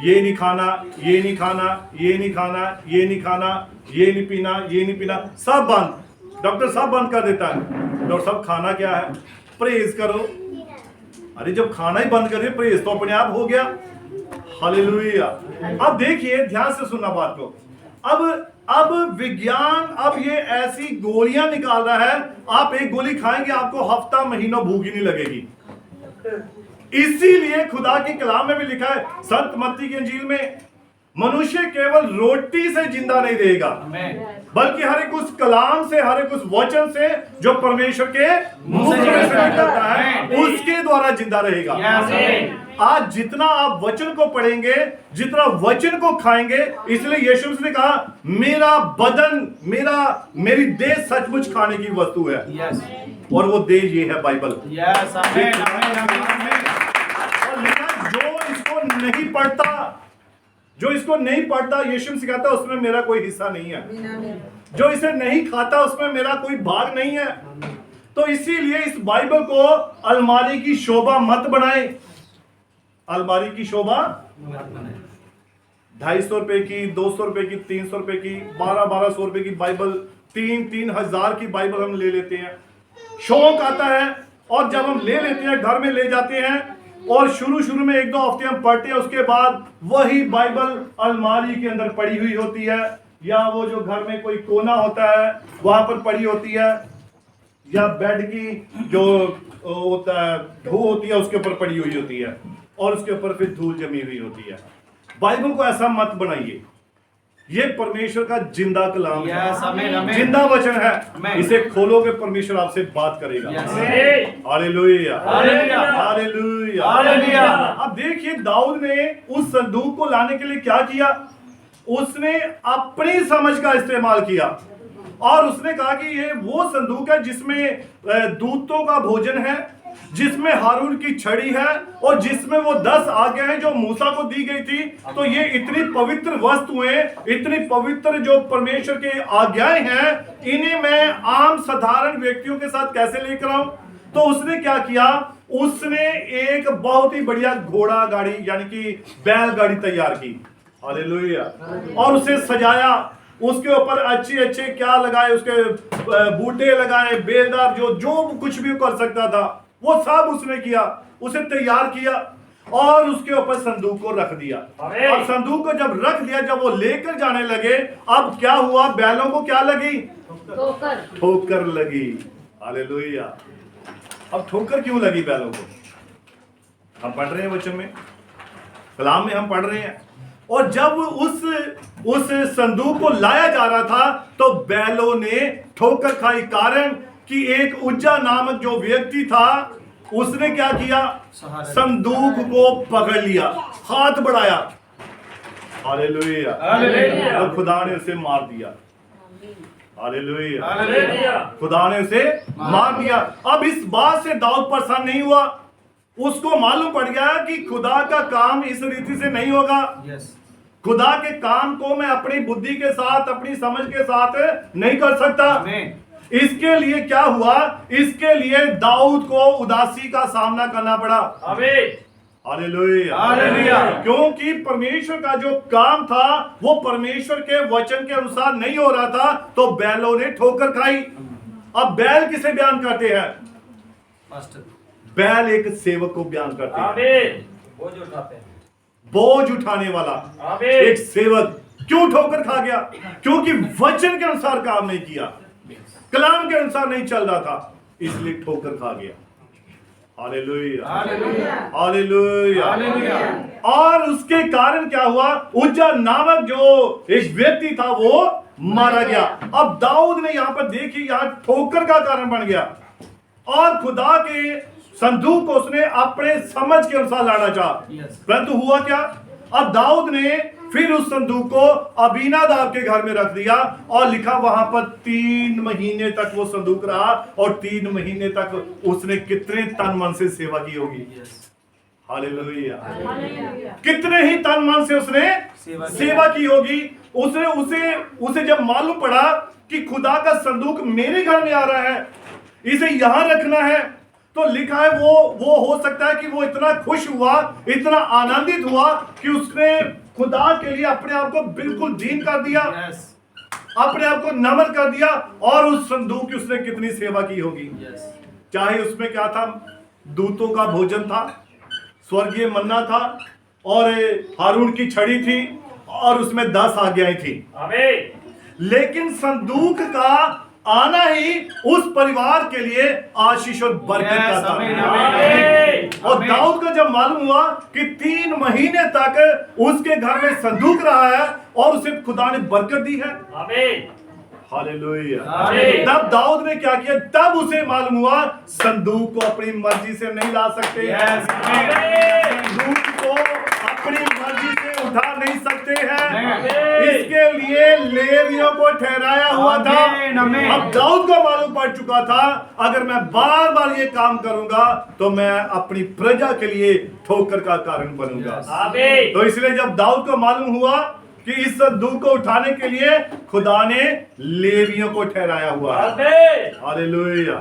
ये नहीं खाना, ये नहीं खाना, ये नहीं खाना, ये नहीं खाना, ये नहीं पीना, ये नहीं पीना, सब बंद। डॉक्टर साहब बंद कर देता है। डॉक्टर साहब खाना क्या है? परहेज करो। अरे जब खाना ही बंद करिए, परहेज तो अपने आप हो गया। हालेलुया। अब देखिए, ध्यान से सुनना बात को। अब विज्ञान अब ये ऐसी गोलियां निकाल रहा है, आप एक गोली खाएंगे, आपको हफ्ता महीनों भूख ही नहीं लगेगी। इसीलिए खुदा की कलाम में भी लिखा है, संत मत्ती की इंजील में, मनुष्य केवल रोटी से जिंदा नहीं रहेगा, बल्कि हर एक उस कलाम से, हर एक उस वचन से जो परमेश्वर के मुंह से निकलता है, उसके द्वारा जिंदा रहेगा। आज जितना आप वचन को पढ़ेंगे, जितना वचन को खाएंगे, इसलिए यीशु मसीह ने कहा, मेरा बदन, मेरी देह सचमुच खाने की वस्तु है। और वो देह ये है बाइबल। और लिखा, जो इसको नहीं पढ़ता, यीशु मसीह कहता है, उसमें मेरा कोई हिस्सा नहीं है। जो इसे नहीं खाता, उसमें मेरा कोई भाग नहीं है। तो इसीलिए इस बाइबल को अलमारी की शोभा मत बनाए। अलमारी की शोभा 250 रुपए की, 200 रुपए की, 300 रुपए की, 1200 रुपए की बाइबल, 3 हजार की बाइबल हम ले लेते हैं। शौक आता है, और जब हम ले लेते हैं, घर में ले जाते हैं, और शुरू में 1-2 हफ्ते हम पढ़ते हैं, उसके बाद वही बाइबल अलमारी के अंदर पड़ी हुई होती है, या वो जो घर में कोई कोना होता है वहां पर पड़ी होती है, या बेड की जो होता है धूल होती है उसके ऊपर पड़ी हुई होती है, और उसके ऊपर फिर धूल जमी हुई होती है। बाइबल को ऐसा मत बनाइए। ये परमेश्वर का जिंदा कलाम है, जिंदा वचन है। इसे खोलोगे, परमेश्वर आपसे बात करेगा। Hallelujah, hallelujah. अब देखिए, दाऊद ने उस संदूक को लाने के लिए क्या किया? उसने अपनी समझ का इस्तेमाल किया, और उसने कहा कि ये वो संदूक है जिसमें दूतों का भोजन है, जिसमें हारून की छड़ी है, और जिसमें वो 10 आज्ञाएं हैं जो मूसा को दी गई थी। तो ये इतनी पवित्र वस्तुएं, इतनी पवित्र जो परमेश्वर की आज्ञाएं हैं, इन्हें मैं आम साधारण व्यक्तियों के साथ कैसे लेकर आऊं? तो उसने क्या किया? उसने एक बहुत ही बढ़िया घोड़ा गाड़ी, यानी कि बैलगाड़ी तैयार की। हालेलुया। और उसे सजाया, उसके ऊपर अच्छे क्या लगाए, उसके बूटे लगाए, बेलदार, जो कुछ भी कर सकता था वो सब उसने किया, उसे तैयार किया, और उसके ऊपर संदूक को रख दिया। और संदूक को जब रख दिया, जब वो लेकर जाने लगे, अब क्या हुआ? बैलों को क्या लगी? ठोकर लगी। हालेलुया। अब ठोकर क्यों लगी बैलों को? हम पढ़ रहे हैं वचन में, कलाम में हम पढ़ रहे हैं। और जब उस संदूक को लाया जा रहा था तो बैलों ने ठोकर खाई, कारण कि एक उज्जा नामक जो व्यक्ति था उसने क्या किया, संदूक को पकड़ लिया, हाथ बढ़ाया, हालेलुया, और खुदा ने उसे मार दिया, हालेलुया, खुदा ने उसे मार दिया। अब इस बात से दाऊद परेशान नहीं हुआ, उसको मालूम पड़ गया कि खुदा का काम इस रीति से नहीं होगा। खुदा के काम को मैं अपनी बुद्धि के साथ, अपनी समझ के साथ नहीं कर सकता। इसके लिए क्या हुआ, इसके लिए दाऊद को उदासी का सामना करना पड़ा। हालेलुया। क्योंकि परमेश्वर का जो काम था वो परमेश्वर के वचन के अनुसार नहीं हो रहा था, तो बैलों ने ठोकर खाई। अब बैल किसे बयान करते हैं? बैल एक सेवक को बयान करते हैं, बोझ उठाने वाला एक सेवक। क्यों ठोकर खा गया? क्योंकि वचन के अनुसार काम नहीं किया, कलाम के अनुसार नहीं चल रहा था, इसलिए ठोकर खा गया। Hallelujah, hallelujah. और उसके कारण क्या हुआ, उज्जा नामक जो एक व्यक्ति था वो मारा गया। अब दाऊद ने यहाँ पर देखी, यहाँ ठोकर का कारण बन गया, और खुदा के संदूक को उसने अपने समझ के अनुसार लाना चाहा, परंतु हुआ क्या, अब दाऊद ने फिर उस संदूक को अबीनादाब के घर में रख दिया, और लिखा वहां पर 3 महीने तक वो संदूक रहा, और 3 महीने तक उसने कितने तन मन से सेवा की होगी। हालेलुया, कितने ही तन मन से उसने सेवा की होगी। उसे जब मालूम पड़ा कि खुदा का संदूक मेरे घर में आ रहा है, इसे यहां रखना है, तो लिखा है वो हो सकता है कि वो इतना खुश हुआ, इतना आनंदित हुआ कि उसने खुदा के लिए अपने आप को बिल्कुल दीन कर दिया, अपने आप को नम्र कर दिया, और उस संदूक की उसने कितनी सेवा की होगी। चाहे उसमें क्या था, दूतों का भोजन था, स्वर्गीय मन्ना था, और हारून की छड़ी थी, और उसमें 10 आज्ञाएं थी। लेकिन संदूक का आना ही उस परिवार के लिए आशीष और बरकत का था। और दाऊद को जब मालूम हुआ कि 3 महीने तक उसके घर में संदूक रहा है और उसे खुदा ने बरकत दी है, हालेलुया, तब दाऊद ने क्या किया, तब उसे मालूम हुआ संदूक को अपनी मर्जी से नहीं ला सकते, संदूक को अपनी मर्जी से उठा नहीं सकते हैं, इसके लिए लेवियों को ठहराया हुआ था। अब दाऊद को मालूम पड़ चुका था, अगर मैं बार बार ये काम करूंगा तो मैं अपनी प्रजा के लिए ठोकर का कारण बनूंगा। तो इसलिए जब दाऊद को मालूम हुआ कि इस संदूक को उठाने के लिए खुदा ने लेवियों को ठहराया हुआ है। हालेलुया।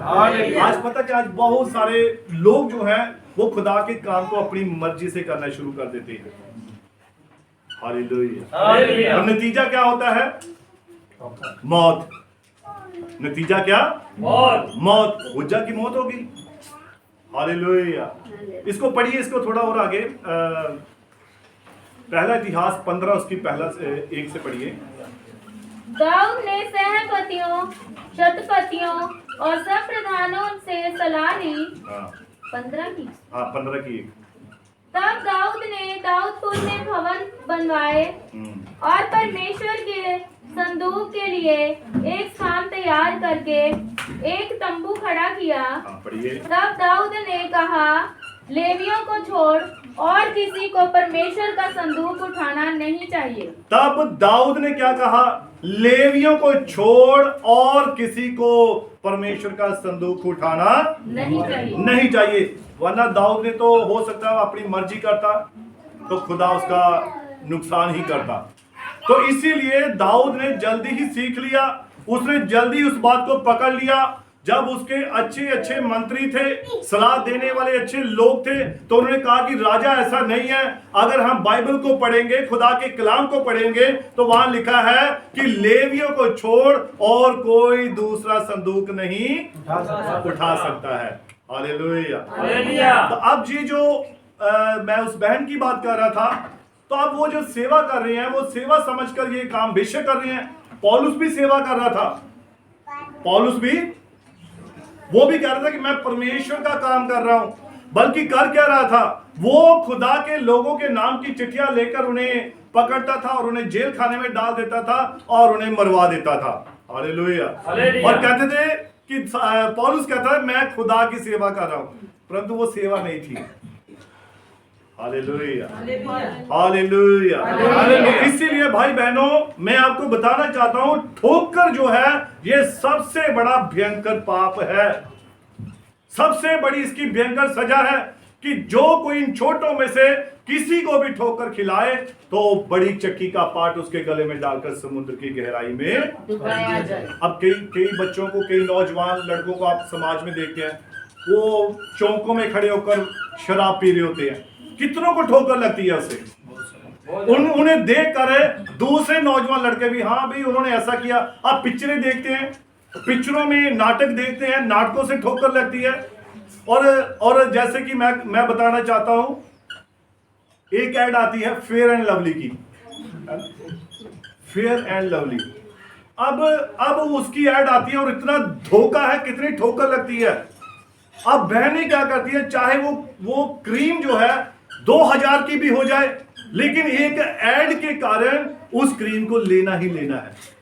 आज पता कि आज बहुत सारे लोग जो हैं वो खुदा के काम को अपनी मर्जी से करना शुरू कर देते हैं। हालेलुया। और नतीजा क्या होता है? मौत। नतीजा क्या? मौत। उज्जा की मौत होगी। हालेलुया। इसको पढ़िए, इसको थोड़ा और आगे, पहला इतिहास 15 उसकी पहला 1 से पढ़िए। दाऊद ने सेनापतियों, शतपतियों और सब प्रधानों से सलाह ली। 15 की 1। तब दाऊद ने दाऊदपुर में भवन बनवाए और परमेश्वर के संदूक के लिए एक स्थान तैयार करके एक तंबू खड़ा किया। तब दाऊद ने कहा, लेवियों को छोड़ और किसी को परमेश्वर का संदूक उठाना नहीं चाहिए। तब दाऊद ने क्या कहा? लेवियों को छोड़ और किसी को परमेश्वर का संदूक उठाना नहीं चाहिए। वरना दाऊद ने तो हो सकता है अपनी मर्जी करता तो खुदा उसका नुकसान ही करता। तो इसीलिए दाऊद ने जल्दी ही सीख लिया, उसने जल्दी उस बात को पकड़ लिया। जब उसके अच्छे अच्छे मंत्री थे, सलाह देने वाले अच्छे लोग थे, तो उन्होंने कहा कि राजा ऐसा नहीं है, अगर हम बाइबल को पढ़ेंगे, खुदा के कलाम को पढ़ेंगे, तो वहां लिखा है कि लेवियों को छोड़ और कोई दूसरा संदूक नहीं उठा सकता है। हालेलुया। तो अब ये जो मैं उस बहन की बात कर रहा था, तो अब वो जो सेवा कर रहे हैं वो सेवा समझकर ये काम बेशक कर रहे हैं। पौलुस भी सेवा कर रहा था, पौलुस भी वो भी कह रहा था कि मैं परमेश्वर का काम कर रहा हूं। बल्कि कर क्या रहा था, वो खुदा के लोगों के नाम की चिट्ठियां लेकर उन्हें पकड़ता था और उन्हें जेल खाने में डाल देता था और उन्हें मरवा देता था। हालेलुया। हालेलुया। और कहते थे कि पौलुस कहता है मैं खुदा की सेवा कर रहा हूं, परंतु वो सेवा नहीं थी। Hallelujah, hallelujah, hallelujah. इसीलिए भाई बहनों, मैं आपको बताना चाहता हूं, ठोकर जो है ये सबसे बड़ा भयंकर पाप है। सबसे बड़ी इसकी भयंकर सजा है कि जो कोई इन छोटों में से किसी को भी ठोकर खिलाए तो बड़ी चक्की का पाट उसके गले में डालकर समुद्र की गहराई में डुबाया जाए। अब कई बच्चों को, कई नौजवान लड़कों को आप समाज में देखते हैं, वो चौकों में खड़े होकर शराब पी रहे होते हैं। कितनों को ठोकर लगती है उससे। उन्हें देख कर दूसरे नौजवान लड़के भी, हाँ भाई उन्होंने ऐसा किया। आप पिक्चरें देखते हैं, पिक्चरों में नाटक देखते हैं, नाटकों से ठोकर लगती है। और जैसे कि मैं बताना चाहता हूं, एक ऐड आती है फेयर एंड लवली की, फेयर एंड लवली। अब उसकी ऐड आती है और इतना धोखा है, कितनी ठोकर लगती है। अब बहनें क्या करती है, चाहे वो क्रीम जो है 2000 की भी हो जाए, लेकिन एक ऐड के कारण उस क्रीम को लेना ही लेना है।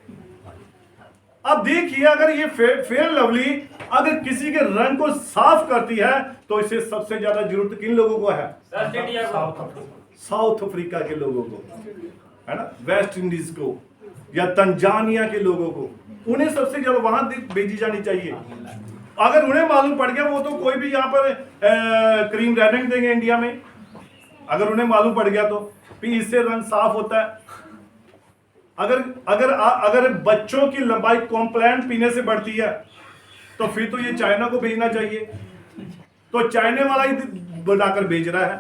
अब देखिए, अगर ये फेयर लवली अगर किसी के रंग को साफ करती है तो इसे सबसे ज्यादा जरूरत किन लोगों को है? साउथ अफ्रीका के लोगों को, है ना, वेस्ट इंडीज को या तंजानिया के लोगों को। उन्हें सबसे ज्यादा वहां भेजी जानी चाहिए। अगर उन्हें मालूम पड़ गया, वो तो कोई भी यहाँ पर क्रीम रहने नहीं देंगे इंडिया में। अगर उन्हें मालूम पड़ गया तो भी इससे रंग साफ होता है। अगर बच्चों की लंबाई कॉम्प्लान पीने से बढ़ती है तो फिर तो ये चाइना को भेजना चाहिए। तो चाइना वाला ही बनाकर भेज रहा है।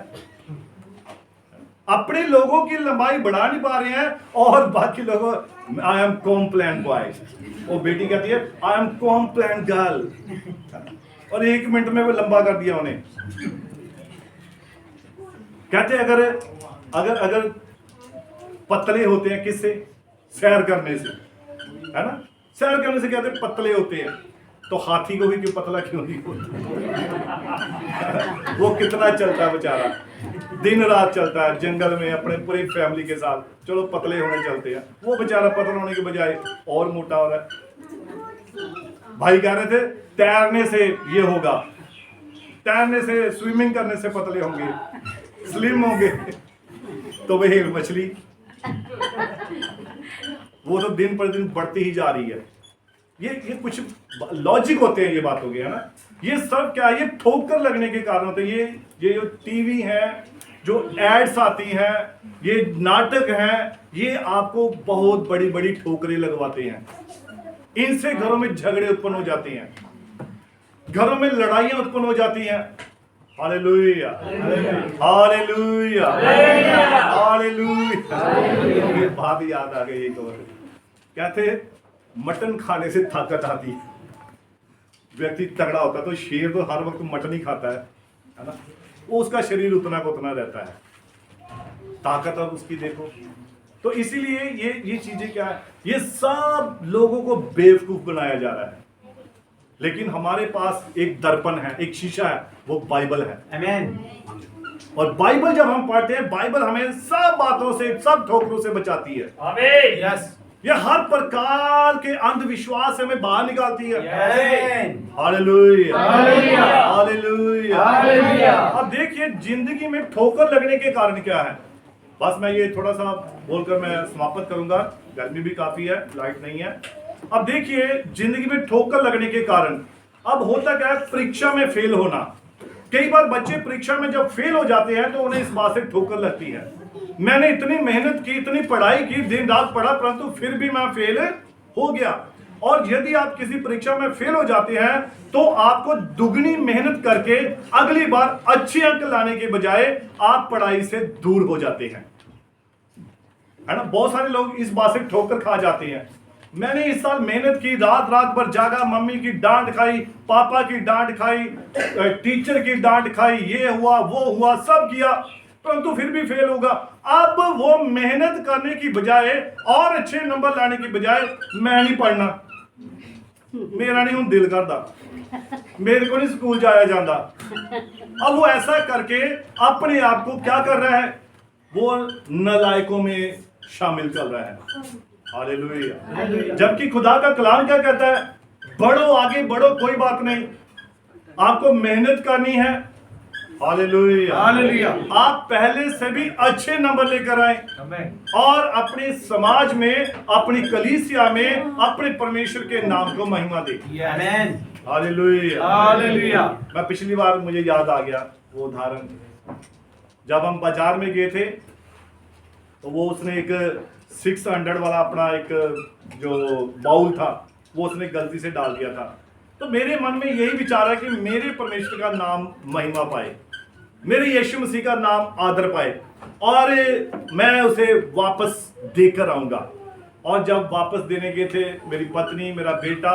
अपने लोगों की लंबाई बढ़ा नहीं पा रहे हैं और बाकी लोगों, आई एम कॉम्प्लान बॉय, वो बेटी कहती है आई एम कॉम्प्लान गर्ल, और 1 मिनट में वो लंबा कर दिया उन्हें। कहते अगर पतले होते हैं किससे? सैर करने से, है ना। सैर करने से कहते पतले होते हैं। तो हाथी को भी क्यों पतला क्यों नहीं होता? वो कितना चलता है बेचारा, दिन रात चलता है जंगल में अपने पूरी फैमिली के साथ। चलो पतले होने चलते हैं, वो बेचारा पतला होने के बजाय और मोटा हो रहा है। भाई कह रहे थे तैरने से ये होगा, तैरने से, स्विमिंग करने से पतले होंगे, स्लिम होंगे। तो वही मछली, वो तो दिन पर दिन बढ़ती ही जा रही है। ये कुछ लॉजिक होते हैं ये बातों के, है ना। ये सब क्या है? ये ठोकर लगने के कारण होते हैं। ये जो टीवी है, जो एड्स आती हैं, ये नाटक हैं, ये आपको बहुत बड़ी बड़ी ठोकरें लगवाते हैं। इनसे घरों में झगड़े उत्पन्न हो जाते हैं, घरों में लड़ाइयां उत्पन्न हो जाती हैं। Hallelujah, hallelujah, hallelujah. ये बात याद आ गई। एक और कहते मटन खाने से ताकत आती है। व्यक्ति तगड़ा होता है तो शेर तो हर वक्त मटन ही खाता है ना। वो उसका शरीर उतना का उतना रहता है, ताकत अब उसकी देखो। तो इसीलिए ये चीजें क्या है, ये सब लोगों को बेवकूफ बनाया जा रहा है। लेकिन हमारे पास एक दर्पण है, एक शीशा है, वो बाइबल है। आमीन। और बाइबल जब हम पढ़ते हैं, बाइबल हमें सब बातों से, सब ठोकरों से बचाती है। आमीन। यस, ये हर प्रकार के अंधविश्वास से हमें बाहर निकालती है। Hallelujah, hallelujah, hallelujah, hallelujah. अब देखिए जिंदगी में ठोकर लगने के कारण क्या है। बस मैं ये थोड़ा सा बोलकर मैं समाप्त करूंगा, गर्मी भी काफी है, लाइट नहीं है। अब देखिए जिंदगी में ठोकर लगने के कारण अब होता क्या है, परीक्षा में फेल होना। कई बार बच्चे परीक्षा में जब फेल हो जाते हैं तो उन्हें इस बात से ठोकर लगती है, मैंने इतनी मेहनत की, इतनी पढ़ाई की, दिन रात पढ़ा, परंतु फिर भी मैं फेल हो गया। और यदि आप किसी परीक्षा में फेल हो जाते हैं तो आपको दुगनी मेहनत करके अगली बार अच्छे अंक लाने के बजाय आप पढ़ाई से दूर हो जाते हैं, है ना। बहुत सारे लोग इस बात से ठोकर खा जाते हैं। मैंने इस साल मेहनत की, रात रात भर जागा, मम्मी की डांट खाई, पापा की डांट खाई, टीचर की डांट खाई, ये हुआ वो हुआ, सब किया, परंतु फिर भी फेल होगा। अब वो मेहनत करने की बजाय और अच्छे नंबर लाने की बजाय मैं नहीं पढ़ना, मेरा नहीं हूं दिल करता, मेरे को नहीं स्कूल जाया जाता। अब वो ऐसा करके अपने आप को क्या कर रहा है, वो नालायकों में शामिल कर रहा है। हालेलुया। जबकि खुदा का कलाम क्या कहता है, बढ़ो, आगे बढ़ो, कोई बात नहीं, आपको मेहनत करनी है। Hallelujah, hallelujah. आप पहले से भी अच्छे नंबर लेकर आए और अपने समाज में, अपनी कलीसिया में अपने परमेश्वर के नाम को महिमा दे। Hallelujah, hallelujah. मैं पिछली बार मुझे याद आ गया वो उदाहरण, जब हम बाजार में गए थे तो वो उसने एक 600 वाला अपना एक जो बाउल था वो उसने गलती से डाल दिया था। तो मेरे मन में यही विचार है कि मेरे परमेश्वर का नाम महिमा पाए, मेरे यीशु मसीह का नाम आदर पाए, और मैं उसे वापस देकर आऊंगा। और जब वापस देने गए थे, मेरी पत्नी, मेरा बेटा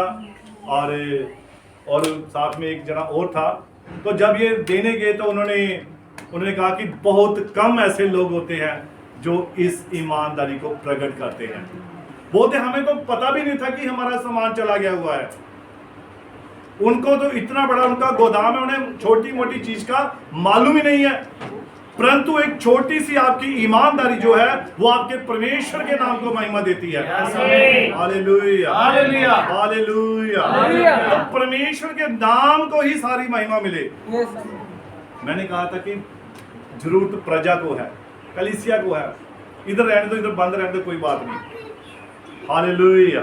और साथ में एक जना और था, तो जब ये देने गए तो उन्होंने कहा कि बहुत कम ऐसे लोग होते हैं जो इस ईमानदारी को प्रकट करते हैं। बोलते हमें तो पता भी नहीं था कि हमारा सामान चला गया हुआ है। उनको तो इतना बड़ा उनका गोदाम है, उन्हें छोटी मोटी चीज का मालूम ही नहीं है, परंतु एक छोटी सी आपकी ईमानदारी जो है वो आपके परमेश्वर के नाम को महिमा देती है। Hallelujah, hallelujah, hallelujah. तो परमेश्वर के नाम को ही सारी महिमा मिले। मैंने कहा था कि जरूरत प्रजा को है, कलीसिया को है, इधर रहने दो, इधर बंद रहने दो, कोई बात नहीं। हालेलुया।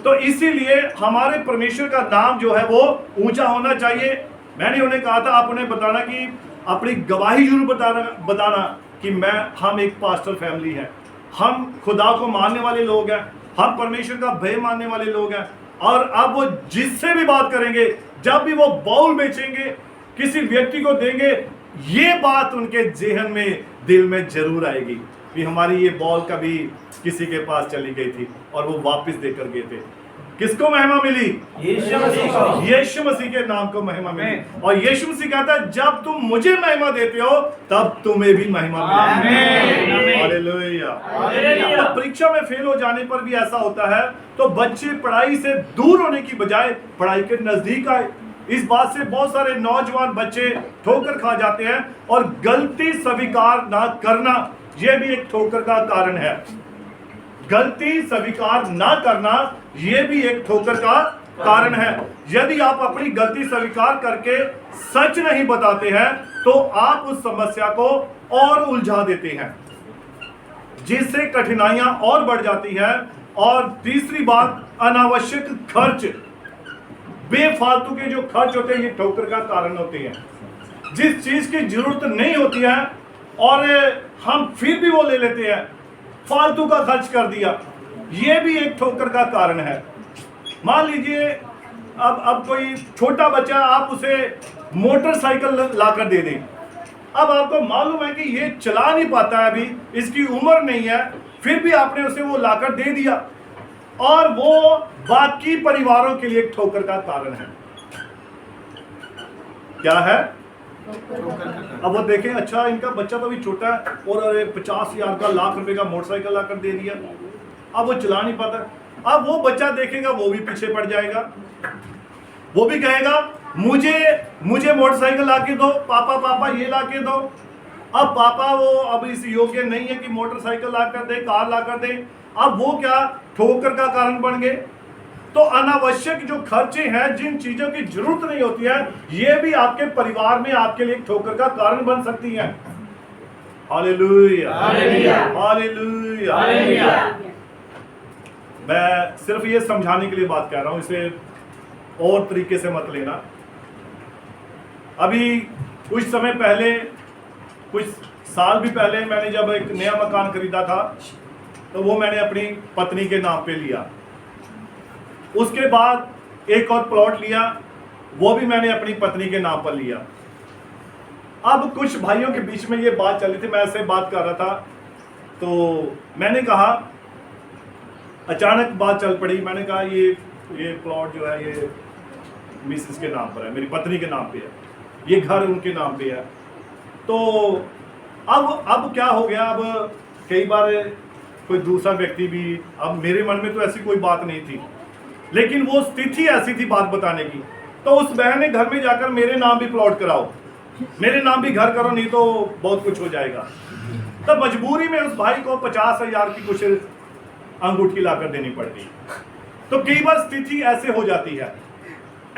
तो इसीलिए हमारे परमेश्वर का नाम जो है वो ऊंचा होना चाहिए। मैंने उन्हें कहा था, आप उन्हें बताना कि अपनी गवाही जरूर बताना कि हम एक पास्टर फैमिली है, हम खुदा को मानने वाले लोग हैं, हम परमेश्वर का भय मानने वाले लोग हैं। और अब वो जिससे भी बात करेंगे, जब भी वो बाउल बेचेंगे, किसी व्यक्ति को देंगे, ये बात उनके जेहन में, दिल में जरूर आएगी कि हमारी ये बॉल कभी किसी के पास चली गई थी और वो वापस देकर गए थे। किसको महिमा मिली? यीशु मसीह को। यीशु मसीह के नाम को महिमा मिली। और यीशु मसीह कहता है, जब तुम मुझे महिमा देते हो तब तुम्हें भी महिमा मिलेगी। हालेलुया। तो परीक्षा में फेल हो जाने पर भी ऐसा होता है, तो बच्चे पढ़ाई से दूर होने की बजाय पढ़ाई के नजदीक आए। इस बात से बहुत सारे नौजवान बच्चे ठोकर खा जाते हैं, और गलती स्वीकार ना करना यह भी एक ठोकर का कारण है। गलती स्वीकार ना करना यह भी एक ठोकर का कारण है। यदि आप अपनी गलती स्वीकार करके सच नहीं बताते हैं तो आप उस समस्या को और उलझा देते हैं, जिससे कठिनाइयां और बढ़ जाती हैं। और तीसरी बात, अनावश्यक खर्च, बेफालतू के जो खर्च होते हैं, ये ठोकर का कारण होते हैं। जिस चीज की जरूरत नहीं होती है और हम फिर भी वो ले लेते हैं, फालतू का खर्च कर दिया, ये भी एक ठोकर का कारण है। मान लीजिए अब कोई छोटा बच्चा, आप उसे मोटरसाइकिल लाकर दे दें। अब आपको मालूम है कि ये चला नहीं पाता है, अभी इसकी उम्र नहीं है, फिर भी आपने उसे वो लाकर दे दिया, और वो बाकी परिवारों के लिए एक ठोकर का कारण है। क्या है? अब वो देखें, अच्छा इनका बच्चा तो भी छोटा है और अरे 50,000 का, लाख रुपए का मोटरसाइकिल लाकर दे दिया, अब वो चला नहीं पाता। अब वो बच्चा देखेगा, वो भी पीछे पड़ जाएगा, वो भी कहेगा मुझे मोटरसाइकिल लाके दो, पापा ये लाके दो। अब पापा वो अब इस योग्य नहीं है कि मोटरसाइकिल लाकर दे, कार लाकर दे। अब वो क्या ठोकर का कारण बन गए। तो अनावश्यक जो खर्चे हैं, जिन चीजों की जरूरत नहीं होती है, ये भी आपके परिवार में आपके लिए ठोकर का कारण बन सकती हैं। Hallelujah, hallelujah, hallelujah. मैं सिर्फ ये समझाने के लिए बात कर रहा हूं, इसे और तरीके से मत लेना। अभी कुछ समय पहले, कुछ साल भी पहले, मैंने जब एक नया मकान खरीदा था तो वो मैंने अपनी पत्नी के नाम पे लिया। उसके बाद एक और प्लॉट लिया, वो भी मैंने अपनी पत्नी के नाम पर लिया। अब कुछ भाइयों के बीच में ये बात चल रही थी, मैं ऐसे बात कर रहा था, तो मैंने कहा, अचानक बात चल पड़ी, मैंने कहा ये प्लॉट जो है ये मिसेस के नाम पर है, मेरी पत्नी के नाम पे है, ये घर उनके नाम पे है। तो अब क्या हो गया, अब कई बार कोई दूसरा व्यक्ति भी, अब मेरे मन में तो ऐसी कोई बात नहीं थी, लेकिन वो स्थिति ऐसी थी बात बताने की तो उस बहन ने घर में जाकर मेरे नाम भी प्लॉट कराओ, मेरे नाम भी घर करो, नहीं तो बहुत कुछ हो जाएगा। तब मजबूरी में उस भाई को 50,000 की कुछ अंगूठी लाकर देनी पड़ती। तो कई बार स्थिति ऐसे हो जाती है,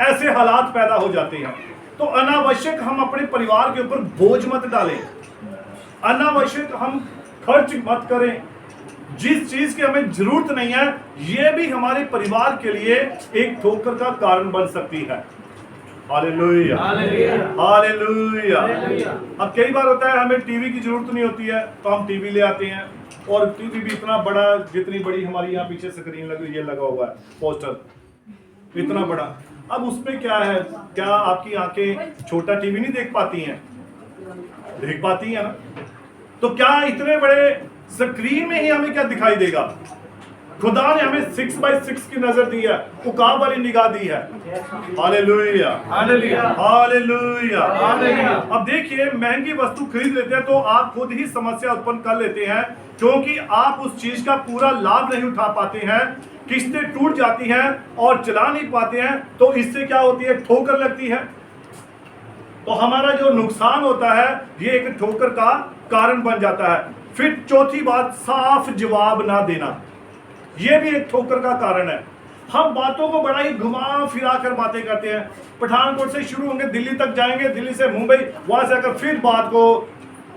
ऐसे हालात पैदा हो जाते हैं। तो अनावश्यक हम अपने परिवार के ऊपर बोझ मत डालें, अनावश्यक हम खर्च मत करें। जिस चीज की हमें जरूरत नहीं है, यह भी हमारे परिवार के लिए एक ठोकर का कारण बन सकती है। Hallelujah, hallelujah. अब कई बार होता है हमें टीवी की जरूरत नहीं होती है, तो हम टीवी ले आते हैं, और टीवी भी इतना बड़ा, जितनी बड़ी हमारी यहाँ पीछे स्क्रीन लगी, ये लगा हुआ है पोस्टर इतना बड़ा। अब उसमें क्या है, क्या आपकी आंखें छोटा टीवी नहीं देख पाती हैं? देख पाती हैं ना। तो क्या इतने बड़े स्क्रीन में ही हमें क्या दिखाई देगा? खुदा ने हमें 6x6 की नजर दी है, उकाब वाली निगाह दी है। Hallelujah, hallelujah, hallelujah, hallelujah. अब देखिए, महंगी वस्तु खरीद लेते हैं तो आप खुद ही समस्या उत्पन्न कर लेते हैं, क्योंकि आप उस चीज का पूरा लाभ नहीं उठा पाते हैं, किस्तें टूट जाती हैं और चला नहीं पाते हैं। तो इससे क्या होती है? ठोकर लगती है। तो हमारा जो नुकसान होता है, ये एक ठोकर का कारण बन जाता है। फिर चौथी बात, साफ जवाब ना देना, यह भी एक ठोकर का कारण है। हम बातों को बड़ा ही घुमा फिरा कर बातें करते हैं। पठानकोट से शुरू होंगे, दिल्ली तक जाएंगे, दिल्ली से मुंबई, वहां से आकर फिर बात को,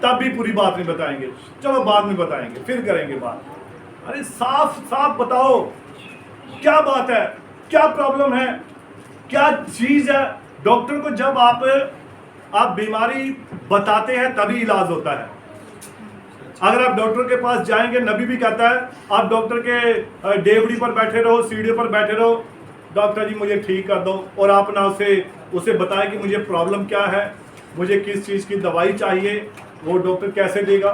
तब भी पूरी बात नहीं बताएंगे, चलो बाद में बताएंगे, फिर करेंगे बात। अरे साफ साफ बताओ, क्या बात है, क्या प्रॉब्लम है, क्या चीज है। डॉक्टर को जब आप बीमारी बताते हैं तभी इलाज होता है। अगर आप डॉक्टर के पास जाएंगे, नबी भी कहता है, आप डॉक्टर के डेवड़ी पर बैठे रहो, सीढ़ी पर बैठे रहो, डॉक्टर जी मुझे ठीक कर दो, और आप ना उसे बताएं कि मुझे प्रॉब्लम क्या है, मुझे किस चीज़ की दवाई चाहिए, वो डॉक्टर कैसे देगा।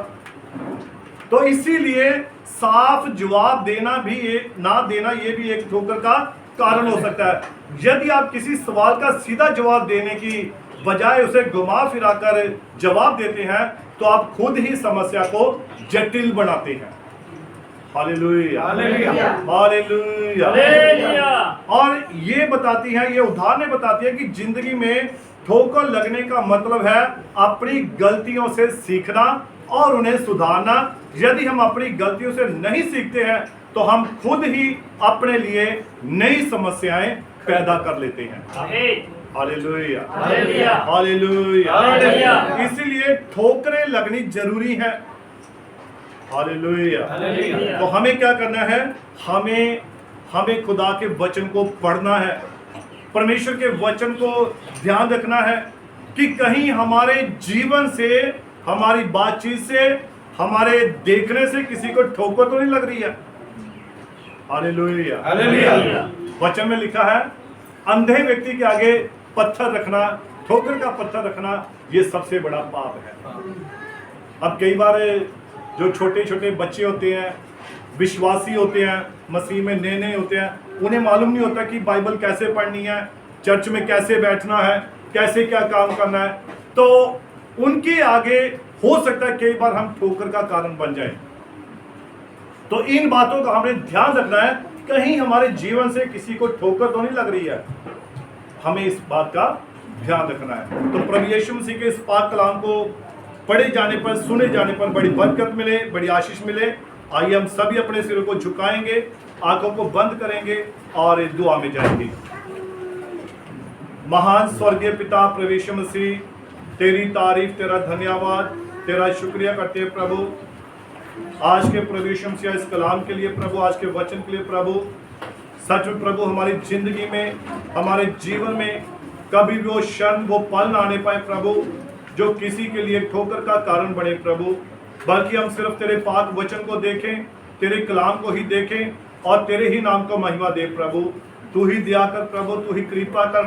तो इसीलिए साफ जवाब देना भी ना देना, ये भी एक ठोकर का कारण हो सकता है। यदि आप किसी सवाल का सीधा जवाब देने की बजाय उसे घुमा फिरा कर जवाब देते हैं, तो आप खुद ही समस्या को जटिल बनाते हैं। Hallelujah, hallelujah, hallelujah, hallelujah. और ये बताती है, ये उदाहरणें बताती है कि जिंदगी में ठोकर लगने का मतलब है अपनी गलतियों से सीखना और उन्हें सुधारना। यदि हम अपनी गलतियों से नहीं सीखते हैं, तो हम खुद ही अपने लिए नई समस्याएं पैदा कर लेते हैं। Hallelujah, hallelujah, hallelujah, hallelujah. इसीलिए ठोकरें लगनी जरूरी है। हालेलुया। हालेलुया। तो हमें क्या करना है? हमें खुदा के वचन को पढ़ना है, परमेश्वर के वचन को ध्यान रखना है कि कहीं हमारे जीवन से, हमारी बातचीत से, हमारे देखने से किसी को ठोकर तो नहीं लग रही है। Hallelujah, hallelujah. वचन में लिखा है, अंधे व्यक्ति के आगे पत्थर रखना, ठोकर का पत्थर रखना, ये सबसे बड़ा पाप है। अब कई बार जो छोटे छोटे बच्चे होते हैं, विश्वासी होते हैं, मसीह में नए नए होते हैं, उन्हें मालूम नहीं होता कि बाइबल कैसे पढ़नी है, चर्च में कैसे बैठना है, कैसे क्या काम करना है। तो उनके आगे हो सकता है कई बार हम ठोकर का कारण बन जाए। तो इन बातों का हमें ध्यान रखना है, कहीं हमारे जीवन से किसी को ठोकर तो नहीं लग रही है। हमें इस बात का ध्यान रखना है। तो प्रभु यीशु मसीह के इस पाक कलाम को पढ़े जाने पर, सुने जाने पर बड़ी बरकत मिले, बड़ी आशीष मिले। आइए हम सभी अपने सिरों को झुकाएंगे, आंखों को बंद करेंगे और दुआ में जाएंगे। महान स्वर्गीय पिता प्रभु यीशु मसीह, तेरी तारीफ, तेरा धन्यवाद, तेरा शुक्रिया करते हैं प्रभु, आज के प्रभु यीशु मसीह इस कलाम के लिए प्रभु, आज के वचन के लिए प्रभु। सच में प्रभु हमारी जिंदगी में, हमारे जीवन में कभी भी वो क्षण, वो पल ना आने पाए प्रभु जो किसी के लिए ठोकर का कारण बने प्रभु, बल्कि हम सिर्फ तेरे पाक वचन को देखें, तेरे कलाम को ही देखें और तेरे ही नाम को महिमा दे प्रभु। तू ही दया कर प्रभु, तू ही कृपा कर।